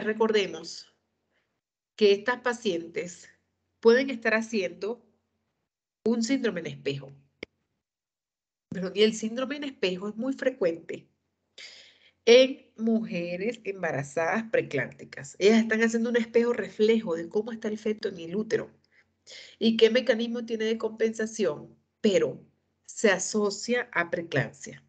recordemos que estas pacientes pueden estar haciendo un síndrome en espejo. Y el síndrome en espejo es muy frecuente en mujeres embarazadas preeclámpticas. Ellas están haciendo un espejo reflejo de cómo está el feto en el útero y qué mecanismo tiene de compensación, pero se asocia a preeclampsia.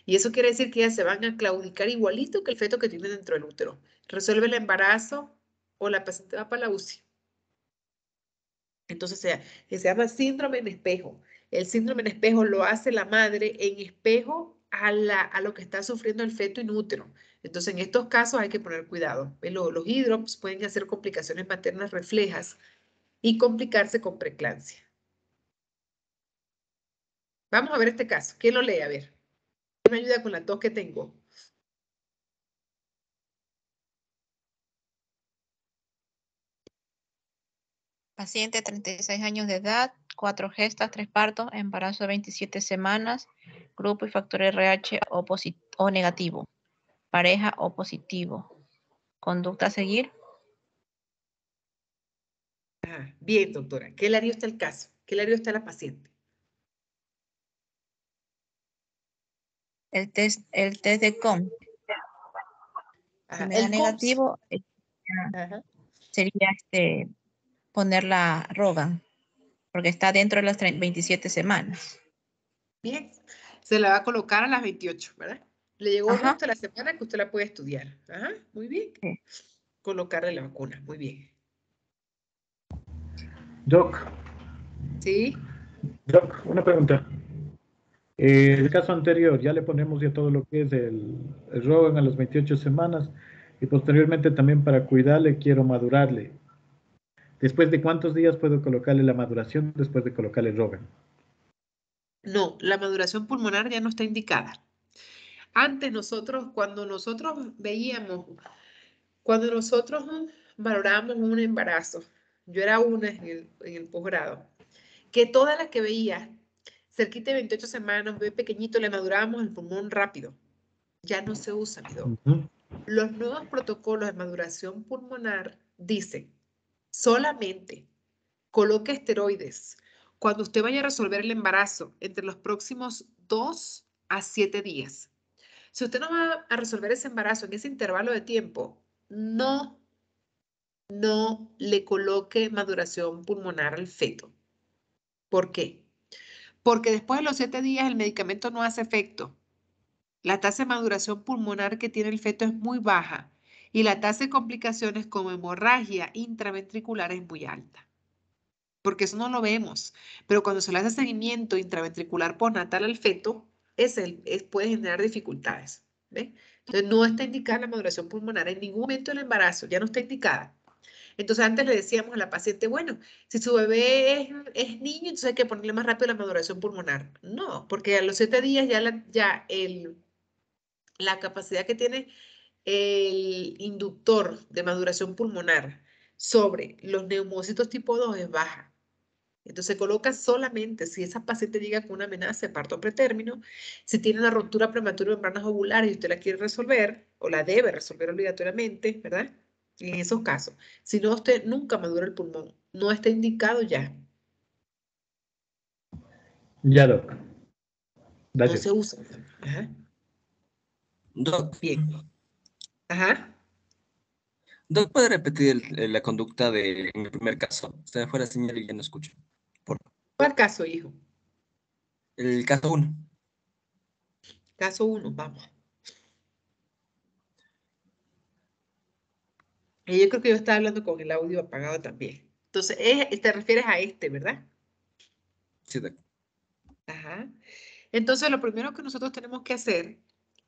Y eso quiere decir que ellas se van a claudicar igualito que el feto que tiene dentro del útero. Resuelve el embarazo o la paciente va para la UCI. Entonces, se llama síndrome en espejo. El síndrome en espejo lo hace la madre en espejo a lo que está sufriendo el feto in útero. Entonces, en estos casos hay que poner cuidado. Los hidrops pueden hacer complicaciones maternas reflejas y complicarse con preeclampsia. Vamos a ver este caso. ¿Quién lo lee? A ver. ¿Quién me ayuda con la tos que tengo?
Paciente 36 años de edad, 4 gestas, 3 partos, embarazo de 27 semanas, grupo y factor RH o negativo, pareja O positivo. Conducta a seguir.
Bien, doctora. ¿Qué le haría usted el caso? ¿Qué le haría usted a la paciente?
El test de COM. Si me da negativo, sería ponerla Rogan, porque está dentro de las 27 semanas.
Bien, se la va a colocar a las 28, ¿verdad? Le llegó justo la semana que usted la puede estudiar. Ajá, muy bien. Sí. Colocarle la vacuna, muy bien.
Doc.
Sí.
Doc, una pregunta. El caso anterior, ya le ponemos ya todo lo que es el Rogan a las 28 semanas y posteriormente también para cuidarle quiero madurarle. ¿Después de cuántos días puedo colocarle la maduración después de colocarle Rogan?
No, la maduración pulmonar ya no está indicada. Antes nosotros, cuando nosotros valorábamos un embarazo, yo era una en el posgrado, que todas las que veía, cerquita de 28 semanas, un bebé pequeñito, le madurábamos el pulmón rápido. Ya no se usa, mi doc. Los nuevos protocolos de maduración pulmonar dicen, solamente coloque esteroides cuando usted vaya a resolver el embarazo entre los próximos 2 a 7 días. Si usted no va a resolver ese embarazo en ese intervalo de tiempo, no le coloque maduración pulmonar al feto. ¿Por qué? Porque después de los 7 días el medicamento no hace efecto. La tasa de maduración pulmonar que tiene el feto es muy baja y la tasa de complicaciones como hemorragia intraventricular es muy alta. Porque eso no lo vemos, pero cuando se le hace seguimiento intraventricular postnatal al feto, puede generar dificultades. ¿Ve? Entonces no está indicada la maduración pulmonar en ningún momento del embarazo, ya no está indicada. Entonces antes le decíamos a la paciente, bueno, si su bebé es niño, entonces hay que ponerle más rápido la maduración pulmonar. No, porque a los 7 días la capacidad que tiene el inductor de maduración pulmonar sobre los neumocitos tipo 2 es baja. Entonces se coloca solamente si esa paciente llega con una amenaza de parto pretérmino, si tiene una ruptura prematura de membranas ovulares y usted la quiere resolver, o la debe resolver obligatoriamente, ¿verdad? En esos casos. Si no, usted nunca madura el pulmón. No está indicado ya.
Ya, doc.
No
Gracias.
se usa. Ajá.
Doc,
Bien. Ajá.
Doc, ¿puede repetir la conducta en el primer caso? Se me fue la señal y ya no escucho.
¿Cuál caso, hijo?
El caso 1.
Caso 1, vamos. Y yo creo que yo estaba hablando con el audio apagado también. Entonces, te refieres a este, ¿verdad?
Sí, doc.
Ajá. Entonces, lo primero que nosotros tenemos que hacer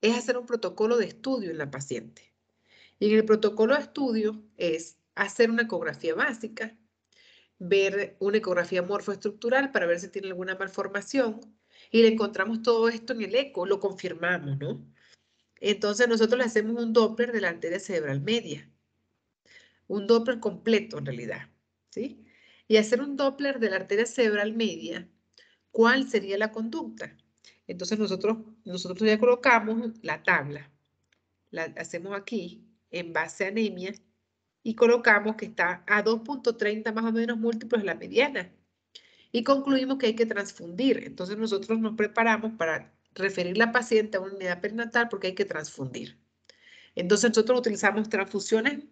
es hacer un protocolo de estudio en la paciente. Y en el protocolo de estudio es hacer una ecografía básica, ver una ecografía morfoestructural para ver si tiene alguna malformación y le encontramos todo esto en el eco, lo confirmamos, ¿no? Entonces, nosotros le hacemos un Doppler de la arteria cerebral media, un Doppler completo en realidad, ¿sí? Y hacer un Doppler de la arteria cerebral media, ¿cuál sería la conducta? Entonces nosotros ya colocamos la tabla, la hacemos aquí en base a anemia y colocamos que está a 2.30 más o menos múltiplos de la mediana y concluimos que hay que transfundir. Entonces nosotros nos preparamos para referir la paciente a una unidad perinatal porque hay que transfundir. Entonces nosotros utilizamos transfusiones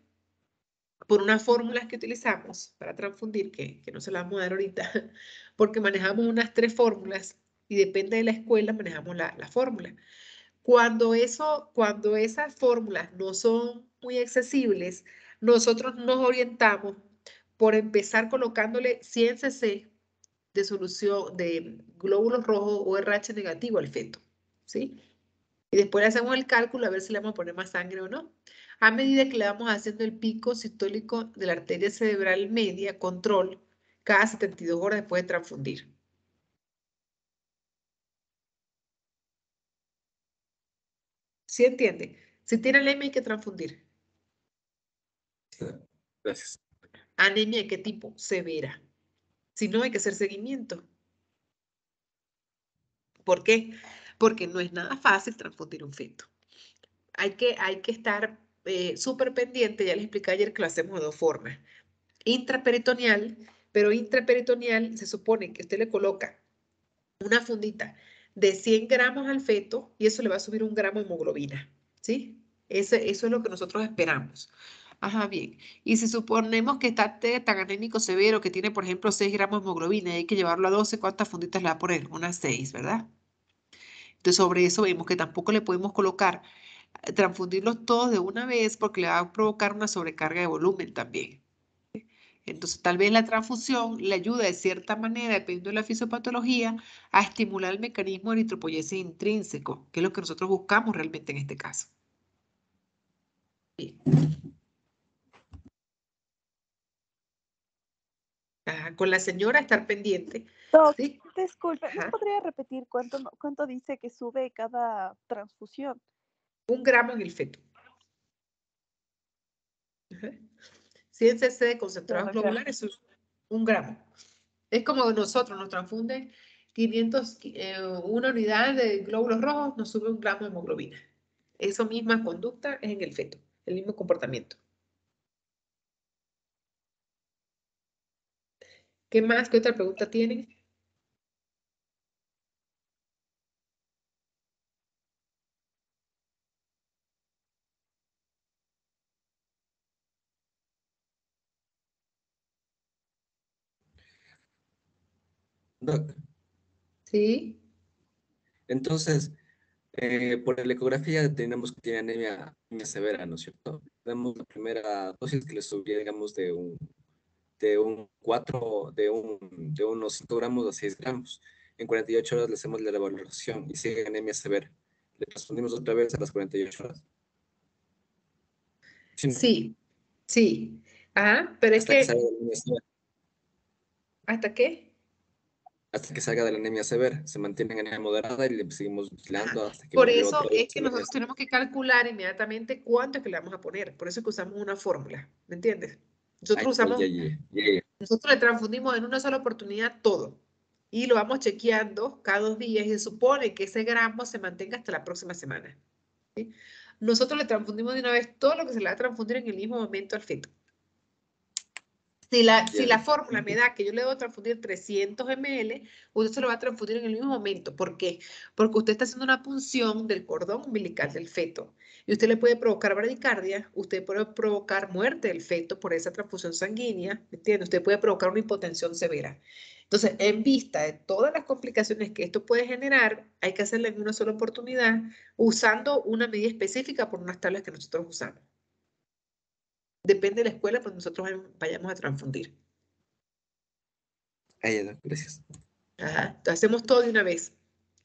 por unas fórmulas que utilizamos para transfundir, que no se las vamos a dar ahorita, porque manejamos unas 3 fórmulas y depende de la escuela manejamos la fórmula. Cuando esas fórmulas no son muy accesibles, nosotros nos orientamos por empezar colocándole 100 cc de solución de glóbulos rojos o RH negativo al feto, ¿sí? Y después le hacemos el cálculo a ver si le vamos a poner más sangre o no. A medida que le vamos haciendo el pico sistólico de la arteria cerebral media, control, cada 72 horas después de transfundir. ¿Sí entiende? Si tiene anemia hay que transfundir.
Gracias.
¿Anemia de qué tipo? Severa. Si no, hay que hacer seguimiento. ¿Por qué? Porque no es nada fácil transfundir un feto. Hay que estar súper pendiente, ya les expliqué ayer que lo hacemos de 2 formas. Intraperitoneal, pero intraperitoneal se supone que usted le coloca una fundita de 100 gramos al feto y eso le va a subir 1 gramo de hemoglobina, ¿sí? Eso es lo que nosotros esperamos. Ajá, bien. Y si suponemos que está tan anémico severo que tiene, por ejemplo, 6 gramos de hemoglobina y hay que llevarlo a 12, ¿cuántas funditas le va a poner? Unas 6, ¿verdad? Entonces, sobre eso vemos que tampoco le podemos colocar, transfundirlos todos de una vez porque le va a provocar una sobrecarga de volumen también. Entonces, tal vez la transfusión le ayuda de cierta manera, dependiendo de la fisiopatología, a estimular el mecanismo de eritropoyesis intrínseco, que es lo que nosotros buscamos realmente en este caso. Bien. Con la señora estar pendiente
Doc,
¿Sí?
disculpe, ¿nos
Ajá.
podría repetir cuánto dice que sube cada transfusión?
1 gramo en el feto. Ajá. 100 cc de concentrados globulares es 1 gramo. Es como nosotros nos transfunden 500, una unidad de glóbulos rojos, nos sube 1 gramo de hemoglobina. Esa misma conducta es en el feto, el mismo comportamiento. ¿Qué más? ¿Qué otra pregunta tienen?
Doc,
Sí.
entonces, por la ecografía tenemos que tiene anemia severa, ¿no es cierto? Tenemos la primera dosis que le subía, digamos, de unos 5 gramos a 6 gramos. En 48 horas le hacemos la evaluación y sigue anemia severa. Le respondimos otra vez a las 48 horas. Sí, ¿no?
Sí, sí. Ajá, pero es
Hasta que salga
que,
de la anemia severa.
¿hasta qué?
Hasta que salga de la anemia severa. Se mantiene en anemia moderada y le seguimos vigilando hasta que
Por
vuelva
eso
otra vez
es que
a la anemia
nosotros tenemos que calcular inmediatamente cuánto es que le vamos a poner. Por eso es que usamos una fórmula, ¿me entiendes? Nosotros
severa.
usamos, nosotros le transfundimos en una sola oportunidad todo. Y lo vamos chequeando cada 2 días y se supone que ese gramo se mantenga hasta la próxima semana. ¿Sí? Nosotros le transfundimos de una vez todo lo que se le va a transfundir en el mismo momento al feto. Si la fórmula me da que yo le debo transfundir 300 ml, usted se lo va a transfundir en el mismo momento. ¿Por qué? Porque usted está haciendo una punción del cordón umbilical del feto. Y usted le puede provocar bradicardia, usted puede provocar muerte del feto por esa transfusión sanguínea, ¿me entiende? Usted puede provocar una hipotensión severa. Entonces, en vista de todas las complicaciones que esto puede generar, hay que hacerla en una sola oportunidad usando una medida específica por unas tablas que nosotros usamos. Depende de la escuela, pues nosotros vayamos a transfundir.
Gracias.
Ajá. Entonces hacemos todo de una vez.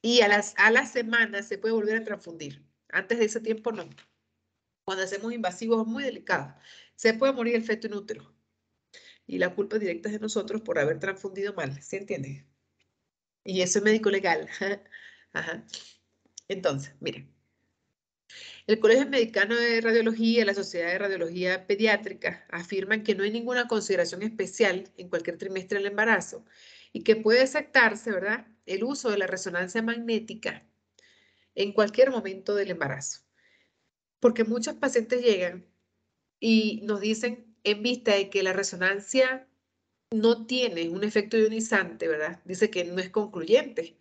Y a las semanas se puede volver a transfundir. Antes de ese tiempo no. Cuando hacemos invasivos muy delicados, se puede morir el feto en útero. Y la culpa directa es de nosotros por haber transfundido mal. ¿Sí entiendes? Y eso es médico legal. Ajá. Entonces, miren. El Colegio Americano de Radiología y la Sociedad de Radiología Pediátrica afirman que no hay ninguna consideración especial en cualquier trimestre del embarazo y que puede aceptarse, ¿verdad?, el uso de la resonancia magnética en cualquier momento del embarazo. Porque muchos pacientes llegan y nos dicen, en vista de que la resonancia no tiene un efecto ionizante, ¿verdad? Dice que no es concluyente.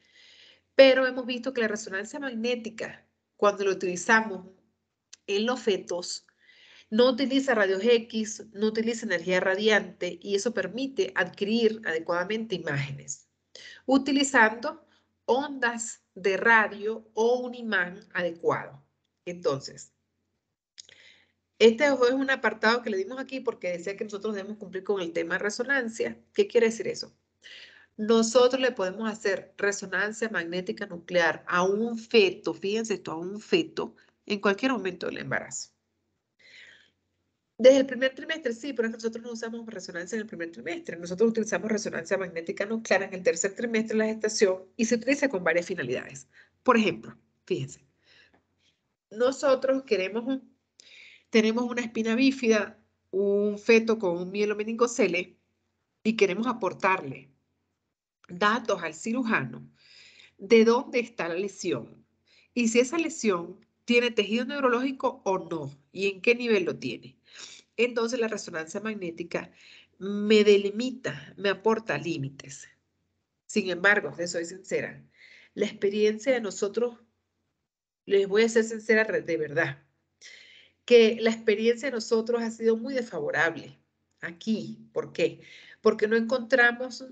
Pero hemos visto que la resonancia magnética, cuando lo utilizamos en los fetos, no utiliza rayos X, no utiliza energía radiante y eso permite adquirir adecuadamente imágenes, utilizando ondas de radio o un imán adecuado. Entonces, este es un apartado que le dimos aquí porque decía que nosotros debemos cumplir con el tema de resonancia. ¿Qué quiere decir eso? Nosotros le podemos hacer resonancia magnética nuclear a un feto, fíjense esto, a un feto, en cualquier momento del embarazo. Desde el primer trimestre, sí, pero nosotros no usamos resonancia en el primer trimestre. Nosotros utilizamos resonancia magnética nuclear en el tercer trimestre de la gestación y se utiliza con varias finalidades. Por ejemplo, fíjense, nosotros tenemos una espina bífida, un feto con un mielomeningocele y queremos aportarle datos al cirujano de dónde está la lesión y si esa lesión tiene tejido neurológico o no y en qué nivel lo tiene. Entonces la resonancia magnética me delimita, me aporta límites. Sin embargo, les soy sincera, la experiencia de nosotros, les voy a ser sincera de verdad, que la experiencia de nosotros ha sido muy desfavorable aquí. ¿Por qué? Porque no encontramos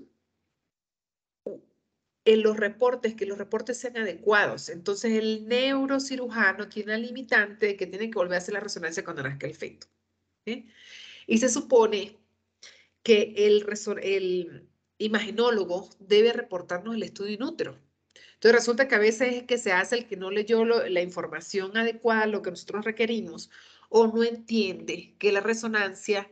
en los reportes, que los reportes sean adecuados. Entonces el neurocirujano tiene la limitante de que tiene que volver a hacer la resonancia cuando nazca el feto. ¿Sí? Y se supone que el imaginólogo debe reportarnos el estudio in útero. Entonces resulta que a veces es que se hace el que no leyó la información adecuada, lo que nosotros requerimos, o no entiende que la resonancia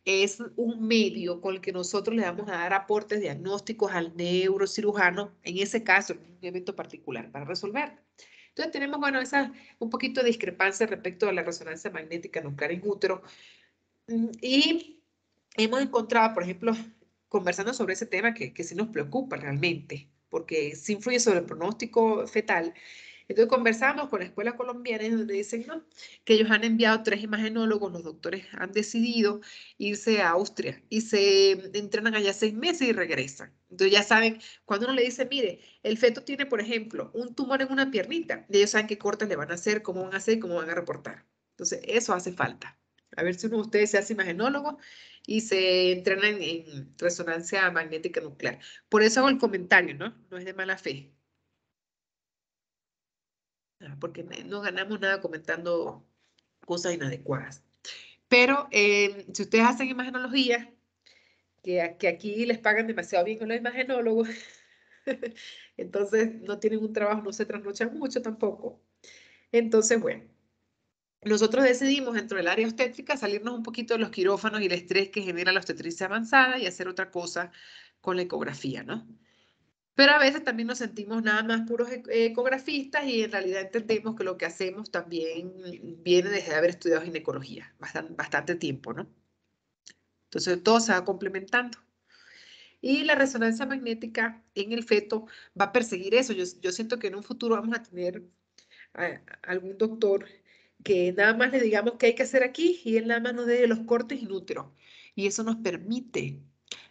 es un medio con el que nosotros le vamos a dar aportes diagnósticos al neurocirujano, en ese caso, en un evento particular, para resolver. Entonces tenemos, bueno, un poquito de discrepancia respecto a la resonancia magnética nuclear in útero. Y hemos encontrado, por ejemplo, conversando sobre ese tema que sí nos preocupa realmente, porque sí influye sobre el pronóstico fetal. Entonces conversamos con la escuela colombiana donde dicen, ¿no?, que ellos han enviado 3 imagenólogos, los doctores han decidido irse a Austria y se entrenan allá 6 meses y regresan. Entonces ya saben, cuando uno le dice, mire, el feto tiene, por ejemplo, un tumor en una piernita, y ellos saben qué cortes le van a hacer, cómo van a hacer, cómo van a reportar. Entonces eso hace falta. A ver si uno de ustedes se hace imagenólogo y se entrena en resonancia magnética nuclear. Por eso hago el comentario, ¿no? No es de mala fe. Porque no ganamos nada comentando cosas inadecuadas. Pero si ustedes hacen imagenología, que aquí les pagan demasiado bien con los imagenólogos, entonces no tienen un trabajo, no se trasnochan mucho tampoco. Entonces, bueno, nosotros decidimos dentro del área obstétrica salirnos un poquito de los quirófanos y el estrés que genera la obstetricia avanzada y hacer otra cosa con la ecografía, ¿no? Pero a veces también nos sentimos nada más puros ecografistas y en realidad entendemos que lo que hacemos también viene desde haber estudiado ginecología, bastante tiempo, ¿no? Entonces todo se va complementando. Y la resonancia magnética en el feto va a perseguir eso. Yo siento que en un futuro vamos a tener algún doctor que nada más le digamos qué hay que hacer aquí y él nada más nos dé los cortes in útero. Y eso nos permite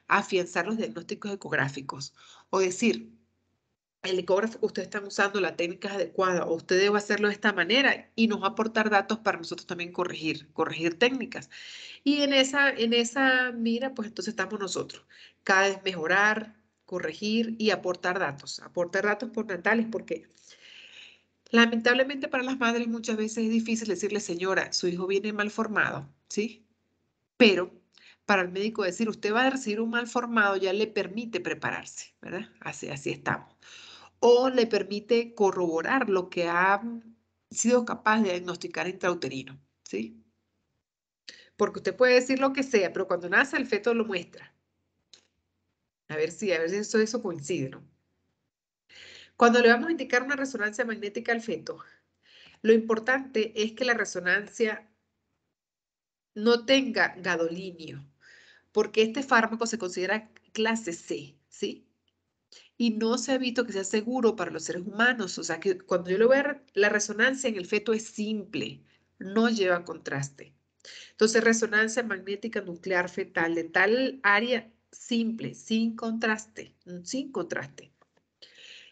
afianzar los diagnósticos ecográficos. O decir, el ecógrafo que ustedes están usando, la técnica es adecuada, o usted debe hacerlo de esta manera y nos va a aportar datos para nosotros también corregir técnicas. Y en esa mira, pues entonces estamos nosotros. Cada vez mejorar, corregir y aportar datos postnatales, porque lamentablemente para las madres muchas veces es difícil decirle, señora, su hijo viene mal formado, ¿sí? Pero para el médico decir, usted va a recibir un mal formado, ya le permite prepararse, ¿verdad? Así estamos. O le permite corroborar lo que ha sido capaz de diagnosticar intrauterino, ¿sí? Porque usted puede decir lo que sea, pero cuando nace el feto lo muestra. A ver si eso coincide, ¿no? Cuando le vamos a indicar una resonancia magnética al feto, lo importante es que la resonancia no tenga gadolinio, porque este fármaco se considera clase C, ¿sí? Y no se ha visto que sea seguro para los seres humanos. O sea, que cuando yo le voy a dar la resonancia en el feto es simple, no lleva contraste. Entonces, resonancia magnética nuclear fetal de tal área simple, sin contraste, sin contraste.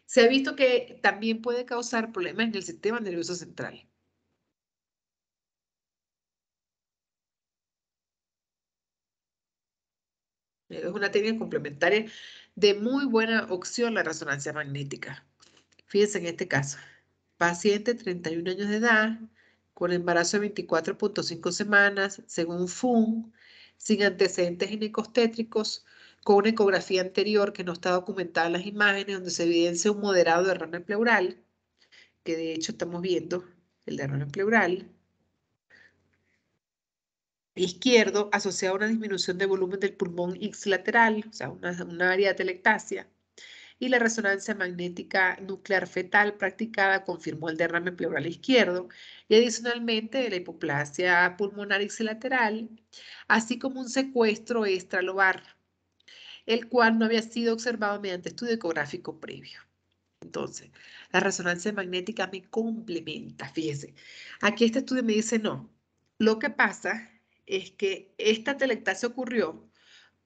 Se ha visto que también puede causar problemas en el sistema nervioso central. Es una técnica complementaria de muy buena opción la resonancia magnética. Fíjense en este caso. Paciente 31 años de edad, con embarazo de 24.5 semanas, según FUN, sin antecedentes ginecostétricos, con una ecografía anterior que no está documentada en las imágenes, donde se evidencia un moderado derrame pleural, que de hecho estamos viendo el derrame pleural izquierdo asociado a una disminución de volumen del pulmón ixlateral, o sea, una área de telectasia, y la resonancia magnética nuclear fetal practicada confirmó el derrame pleural izquierdo y adicionalmente la hipoplasia pulmonar ixlateral, así como un secuestro extralobar, el cual no había sido observado mediante estudio ecográfico previo. Entonces, la resonancia magnética me complementa, fíjese. Aquí este estudio me dice no. Lo que pasa es que esta telectasia ocurrió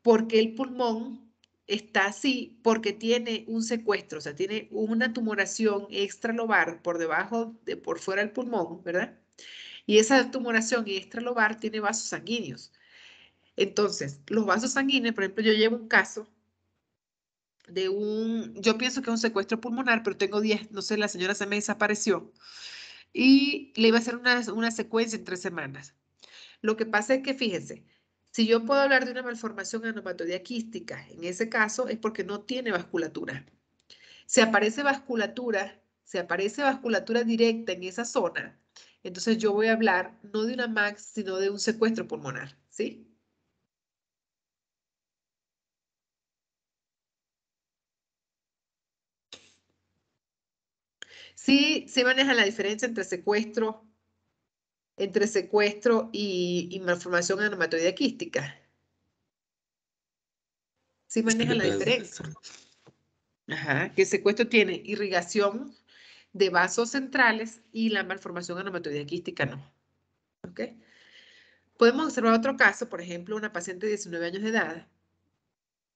porque el pulmón está así, porque tiene un secuestro, o sea, tiene una tumoración extralobar por debajo, por fuera del pulmón, ¿verdad? Y esa tumoración extralobar tiene vasos sanguíneos. Entonces, los vasos sanguíneos, por ejemplo, yo llevo un caso yo pienso que es un secuestro pulmonar, pero tengo 10, no sé, la señora se me desapareció. Y le iba a hacer una secuencia en 3 semanas. Lo que pasa es que, fíjense, si yo puedo hablar de una malformación anomatoidea quística, en ese caso es porque no tiene vasculatura. Si aparece vasculatura directa en esa zona, entonces yo voy a hablar no de una MAC, sino de un secuestro pulmonar, ¿sí? Sí, sí manejan la diferencia entre secuestro y malformación anematoidea quística. Sí manejan la diferencia. Ajá, que el secuestro tiene irrigación de vasos centrales y la malformación anematoidea quística no. ¿Ok? Podemos observar otro caso, por ejemplo, una paciente de 19 años de edad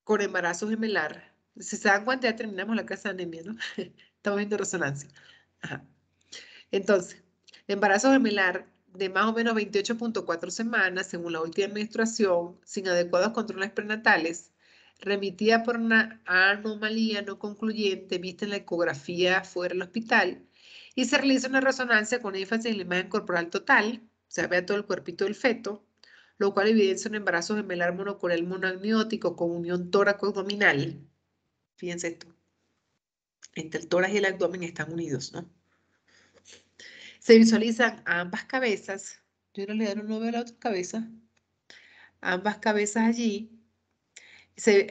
con embarazo gemelar. Si se dan cuenta, ya terminamos la clase de anemia, ¿no? Estamos viendo resonancia. Ajá. Entonces, embarazo gemelar de más o menos 28.4 semanas, según la última menstruación, sin adecuados controles prenatales, remitida por una anomalía no concluyente vista en la ecografía fuera del hospital, y se realiza una resonancia con énfasis en la imagen corporal total, o sea, vea todo el cuerpito del feto, lo cual evidencia un embarazo gemelar monocoral monoamniótico con unión tóraco-abdominal. Fíjense esto. Entre el tórax y el abdomen están unidos, ¿no? Se visualizan ambas cabezas. Yo en realidad no veo la otra cabeza. Ambas cabezas allí.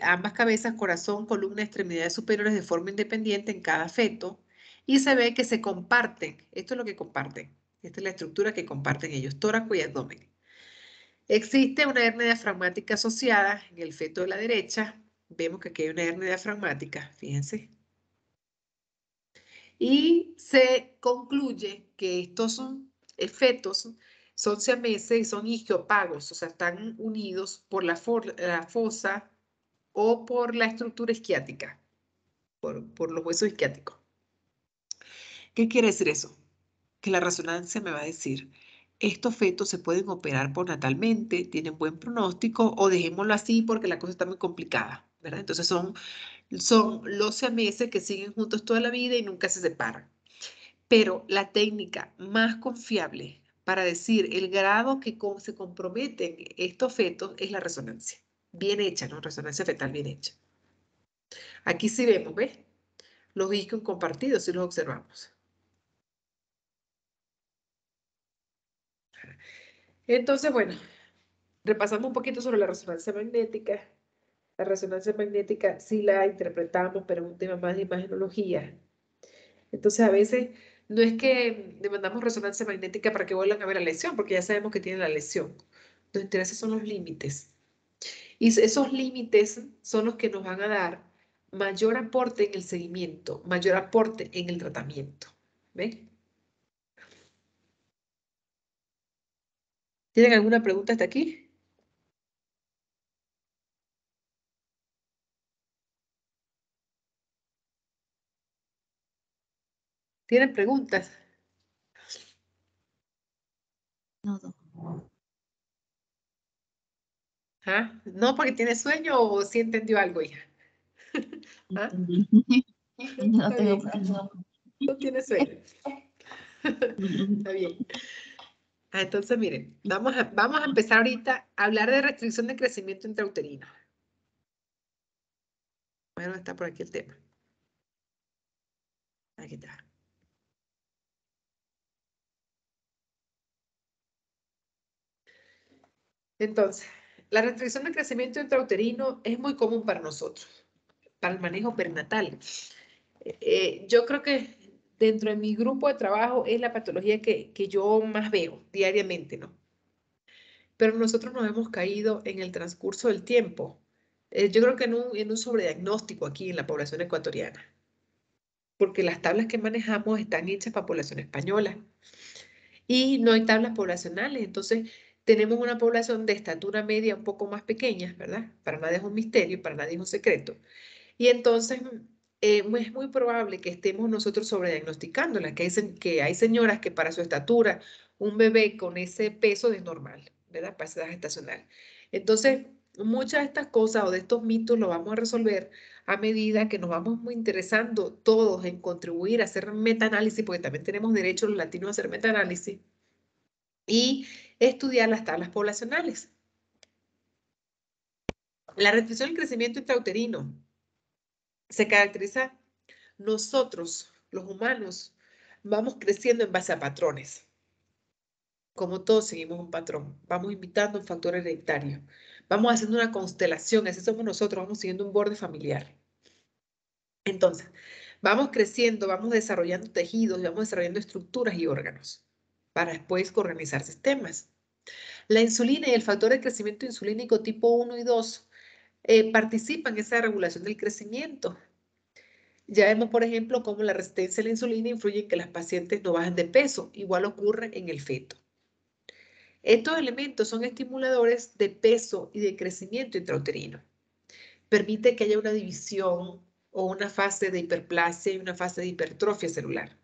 Ambas cabezas, corazón, columna, extremidades superiores de forma independiente en cada feto. Y se ve que se comparten. Esto es lo que comparten. Esta es la estructura que comparten ellos, tórax y abdomen. Existe una hernia diafragmática asociada en el feto de la derecha. Vemos que aquí hay una hernia diafragmática, fíjense. Y se concluye que estos fetos son siameses y son isquiopagos, o sea, están unidos por la fosa o por la estructura isquiática, por los huesos isquiáticos. ¿Qué quiere decir eso? Que la resonancia me va a decir, estos fetos se pueden operar postnatalmente, tienen buen pronóstico, o dejémoslo así porque la cosa está muy complicada, ¿verdad? Entonces son los siameses que siguen juntos toda la vida y nunca se separan. Pero la técnica más confiable para decir el grado que se comprometen estos fetos es la resonancia. Bien hecha, ¿no? Resonancia fetal bien hecha. Aquí sí vemos, ¿ves? Los isquios compartidos, si los observamos. Entonces, bueno, repasamos un poquito sobre la resonancia magnética. La resonancia magnética sí la interpretamos, pero es un tema más de imagenología. Entonces, a veces no es que demandamos resonancia magnética para que vuelvan a ver la lesión, porque ya sabemos que tienen la lesión. Nos interesa son los límites. Y esos límites son los que nos van a dar mayor aporte en el seguimiento, mayor aporte en el tratamiento. ¿Ven? ¿Tienen alguna pregunta hasta aquí? ¿Tienen preguntas?
No.
¿Ah? ¿No porque tiene sueño o sí entendió algo, hija? ¿Ah?
No
Está
tengo
bien.
problema.
No tiene sueño. Está bien. Entonces, miren, vamos a empezar ahorita a hablar de restricción de crecimiento intrauterino. Bueno, está por aquí el tema. Aquí está. Entonces, la restricción de crecimiento intrauterino es muy común para nosotros, para el manejo perinatal. Yo creo que dentro de mi grupo de trabajo es la patología que yo más veo diariamente, ¿no? Pero nosotros nos hemos caído en el transcurso del tiempo. Yo creo que en un sobrediagnóstico aquí en la población ecuatoriana, porque las tablas que manejamos están hechas para población española y no hay tablas poblacionales. Entonces, tenemos una población de estatura media un poco más pequeña, ¿verdad? Para nadie es un misterio, para nadie es un secreto. Y entonces, es muy probable que estemos nosotros sobrediagnosticándola, que hay señoras que para su estatura, un bebé con ese peso es normal, ¿verdad? Para esa edad gestacional. Entonces, muchas de estas cosas o de estos mitos los vamos a resolver a medida que nos vamos muy interesando todos en contribuir a hacer metaanálisis, porque también tenemos derecho los latinos a hacer metaanálisis, y estudiar las tablas poblacionales. La restricción del crecimiento intrauterino se caracteriza, nosotros, los humanos, vamos creciendo en base a patrones. Como todos seguimos un patrón, vamos imitando un factor hereditario, vamos haciendo una constelación, así somos nosotros, vamos siguiendo un borde familiar. Entonces, Vamos creciendo, vamos desarrollando tejidos, vamos desarrollando estructuras y órganos para después organizar sistemas. La insulina y el factor de crecimiento insulínico tipo 1 y 2 participan en esa regulación del crecimiento. Ya vemos, por ejemplo, cómo la resistencia a la insulina influye en que las pacientes no bajen de peso. Igual ocurre en el feto. Estos elementos son estimuladores de peso y de crecimiento intrauterino. Permite que haya una división o una fase de hiperplasia y una fase de hipertrofia celular.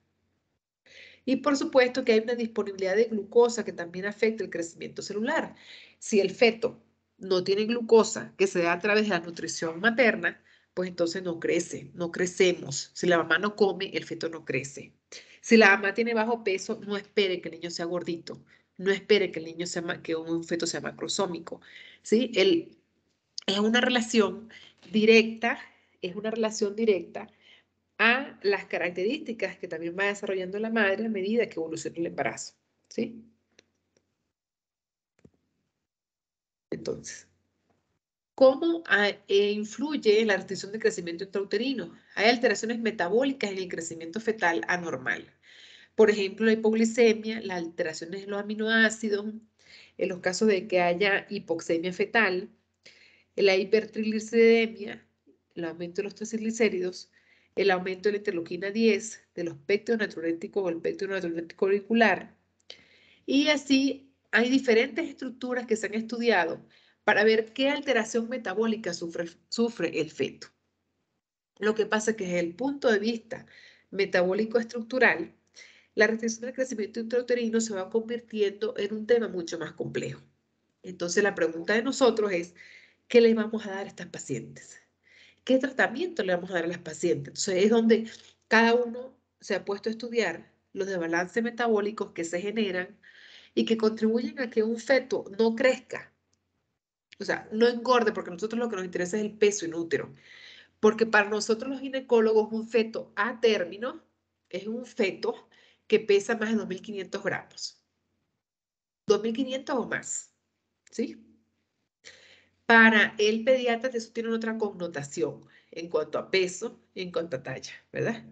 Y por supuesto que hay una disponibilidad de glucosa que también afecta el crecimiento celular. Si el feto no tiene glucosa que se da a través de la nutrición materna, pues entonces no crece, no crecemos. Si la mamá no come, el feto no crece. Si la mamá tiene bajo peso, no espere que el niño sea gordito, no espere que el niño sea, que un feto sea macrosómico. ¿Sí? Es una relación directa, a las características que también va desarrollando la madre a medida que evoluciona el embarazo, ¿sí? Entonces, ¿cómo influye la restricción del crecimiento intrauterino? Hay alteraciones metabólicas en el crecimiento fetal anormal. Por ejemplo, la hipoglicemia, las alteraciones en los aminoácidos, en los casos de que haya hipoxemia fetal, la hipertrigliceridemia, el aumento de los triglicéridos, el aumento de la interleuquina 10, de los péptidos natriuréticos o el péptido natriurético auricular. Y así hay diferentes estructuras que se han estudiado para ver qué alteración metabólica sufre el feto. Lo que pasa es que desde el punto de vista metabólico estructural, la restricción del crecimiento intrauterino se va convirtiendo en un tema mucho más complejo. Entonces la pregunta de nosotros es, ¿qué les vamos a dar a estas pacientes? ¿Qué tratamiento le vamos a dar a las pacientes? Entonces es donde cada uno se ha puesto a estudiar los desbalances metabólicos que se generan y que contribuyen a que un feto no crezca. O sea, no engorde, porque a nosotros lo que nos interesa es el peso inútero. Porque para nosotros los ginecólogos un feto a término es un feto que pesa más de 2.500 gramos. 2.500 o más, ¿sí? Para el pediatra eso tiene otra connotación en cuanto a peso y en cuanto a talla, ¿verdad?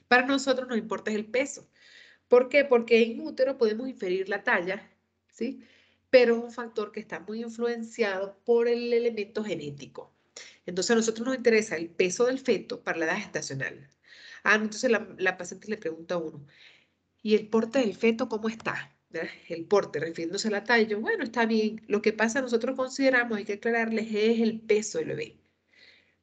Para nosotros nos importa el peso. ¿Por qué? Porque en útero podemos inferir la talla, ¿sí? Pero es un factor que está muy influenciado por el elemento genético. Entonces a nosotros nos interesa el peso del feto para la edad gestacional. Entonces la paciente le pregunta a uno, ¿y el porte del feto cómo está? ¿Verdad? El porte, refiriéndose a la talla. Yo, bueno, está bien. Lo que pasa, nosotros consideramos, hay que aclararles, es el peso del bebé.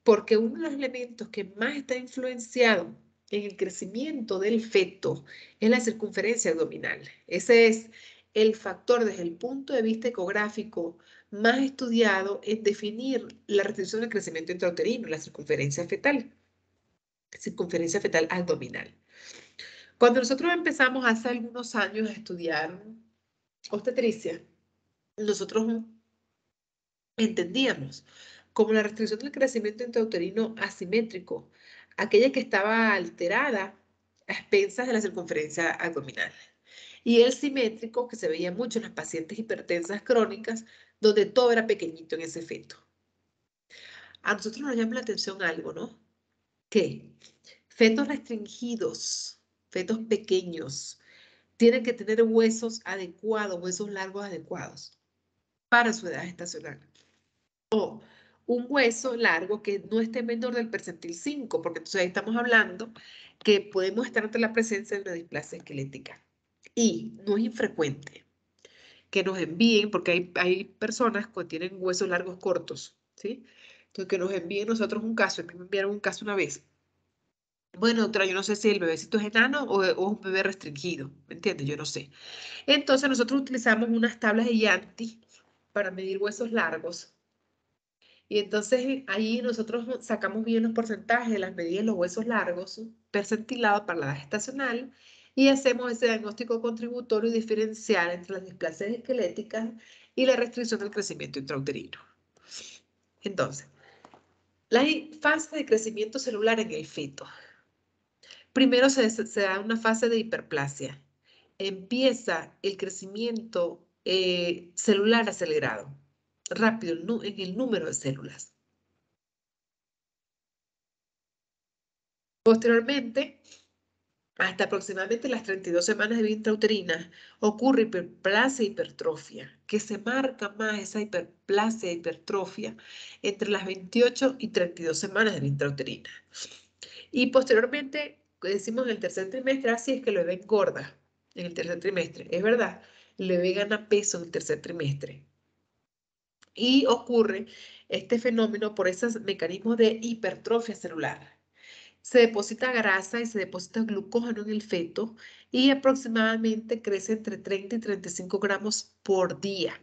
Porque uno de los elementos que más está influenciado en el crecimiento del feto es la circunferencia abdominal. Ese es el factor desde el punto de vista ecográfico más estudiado en definir la restricción del crecimiento intrauterino, la circunferencia fetal abdominal. Cuando nosotros empezamos hace algunos años a estudiar obstetricia, nosotros entendíamos como la restricción del crecimiento intrauterino asimétrico, aquella que estaba alterada a expensas de la circunferencia abdominal. Y el simétrico, que se veía mucho en las pacientes hipertensas crónicas, donde todo era pequeñito en ese feto. A nosotros nos llama la atención algo, ¿no? Que fetos restringidos, fetos pequeños, tienen que tener huesos adecuados, huesos largos adecuados para su edad gestacional. O un hueso largo que no esté menor del percentil 5, porque entonces ahí estamos hablando que podemos estar ante la presencia de una displasia esquelética. Y no es infrecuente que nos envíen, porque hay personas que tienen huesos largos cortos, ¿sí? Entonces que nos envíen nosotros un caso, a mí me enviaron un caso una vez. Bueno, doctora, yo no sé si el bebecito es enano o es un bebé restringido, ¿me entiendes? Yo no sé. Entonces nosotros utilizamos unas tablas de Yanti para medir huesos largos. Y entonces ahí nosotros sacamos bien los porcentajes de las medidas de los huesos largos, percentilados para la edad gestacional, y hacemos ese diagnóstico contributorio y diferencial entre las displasias esqueléticas y la restricción del crecimiento intrauterino. Entonces, la fase de crecimiento celular en el feto. Primero se da una fase de hiperplasia. Empieza el crecimiento celular acelerado, rápido en el número de células. Posteriormente, hasta aproximadamente las 32 semanas de vida intrauterina, ocurre hiperplasia e hipertrofia, que se marca más esa hiperplasia e hipertrofia entre las 28 y 32 semanas de vida intrauterina. Y posteriormente, decimos en el tercer trimestre, así es que el bebé engorda en el tercer trimestre. Es verdad, el bebé gana peso en el tercer trimestre. Y ocurre este fenómeno por esos mecanismos de hipertrofia celular. Se deposita grasa y se deposita glucógeno en el feto y aproximadamente crece entre 30 y 35 gramos por día.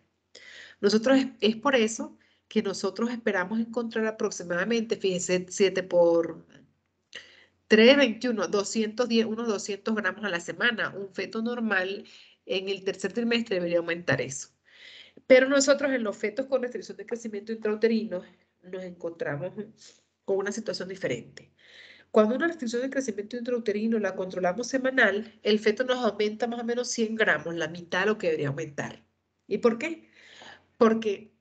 Es por eso que nosotros esperamos encontrar aproximadamente, fíjense, 7 por 3, 21, 210, unos 200 gramos a la semana. Un feto normal en el tercer trimestre debería aumentar eso. Pero nosotros en los fetos con restricción de crecimiento intrauterino nos encontramos con una situación diferente. Cuando una restricción de crecimiento intrauterino la controlamos semanal, el feto nos aumenta más o menos 100 gramos, la mitad de lo que debería aumentar. ¿Y por qué? Porque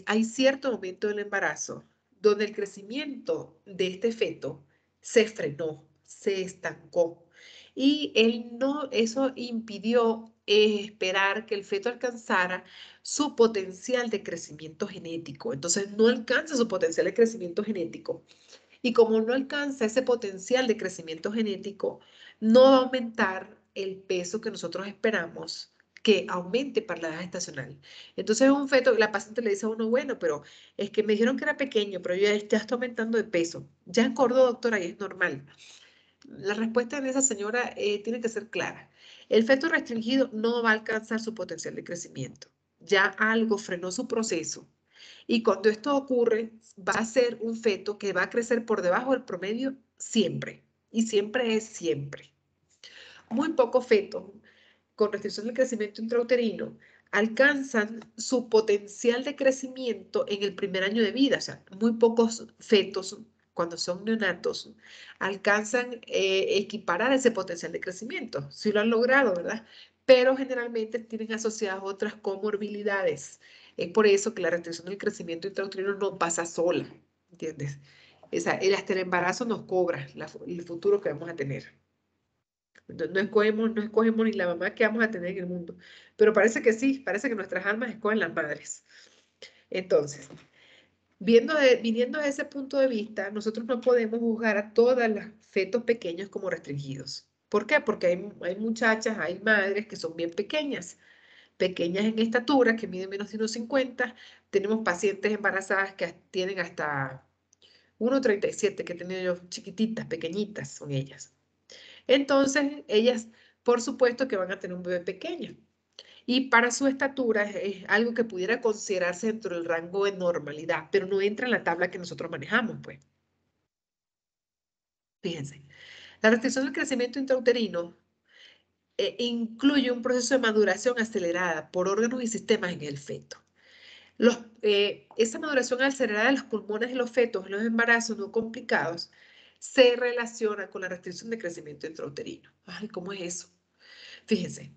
hay cierto momento del embarazo donde el crecimiento de este feto se frenó, se estancó. Y eso impidió esperar que el feto alcanzara su potencial de crecimiento genético. Entonces no alcanza su potencial de crecimiento genético. Y como no alcanza ese potencial de crecimiento genético, no va a aumentar el peso que nosotros esperamos que aumente para la edad gestacional. Entonces un feto, la paciente le dice a uno, bueno, pero es que me dijeron que era pequeño, pero ya está aumentando de peso. Ya engordó, doctora, y es normal. La respuesta de esa señora tiene que ser clara. El feto restringido no va a alcanzar su potencial de crecimiento. Ya algo frenó su proceso. Y cuando esto ocurre, va a ser un feto que va a crecer por debajo del promedio siempre. Y siempre es siempre. Muy pocos fetos con restricción del crecimiento intrauterino alcanzan su potencial de crecimiento en el primer año de vida. O sea, muy pocos fetos, cuando son neonatos, alcanzan equiparar ese potencial de crecimiento. Sí lo han logrado, ¿verdad? Pero generalmente tienen asociadas otras comorbilidades. Es por eso que la restricción del crecimiento intrauterino no pasa sola, ¿entiendes? Hasta el embarazo nos cobra el futuro que vamos a tener. No escogemos ni la mamá que vamos a tener en el mundo. Pero parece que sí, parece que nuestras almas escogen las madres. Entonces, viniendo de ese punto de vista, nosotros no podemos juzgar a todos los fetos pequeños como restringidos. ¿Por qué? Porque hay muchachas, hay madres que son bien pequeñas en estatura, que miden menos de 1,50. Tenemos pacientes embarazadas que tienen hasta 1,37, que he tenido yo, chiquititas, pequeñitas son ellas. Entonces, ellas, por supuesto que van a tener un bebé pequeño. Y para su estatura es algo que pudiera considerarse dentro del rango de normalidad, pero no entra en la tabla que nosotros manejamos, pues. Fíjense, la restricción del crecimiento intrauterino incluye un proceso de maduración acelerada por órganos y sistemas en el feto. Esa maduración acelerada de los pulmones de los fetos en los embarazos no complicados se relaciona con la restricción de crecimiento intrauterino. Ay, ¿cómo es eso? Fíjense,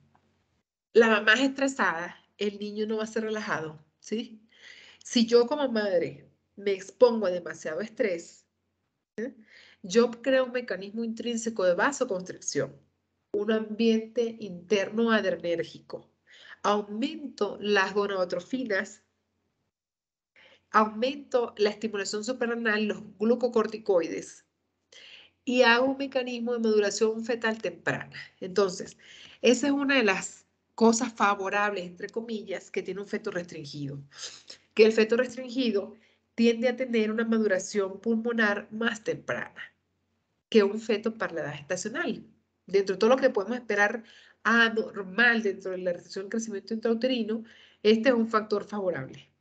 la mamá es estresada, el niño no va a ser relajado, ¿sí? Si yo como madre me expongo a demasiado estrés, yo creo un mecanismo intrínseco de vasoconstricción, un ambiente interno adrenérgico, aumento las gonadotrofinas, aumento la estimulación suprarrenal, los glucocorticoides, y hago un mecanismo de maduración fetal temprana. Entonces, esa es una de las cosas favorables, entre comillas, que tiene un feto restringido. Que el feto restringido tiende a tener una maduración pulmonar más temprana que un feto para la edad gestacional. Dentro de todo lo que podemos esperar anormal dentro de la restricción del crecimiento intrauterino, este es un factor favorable.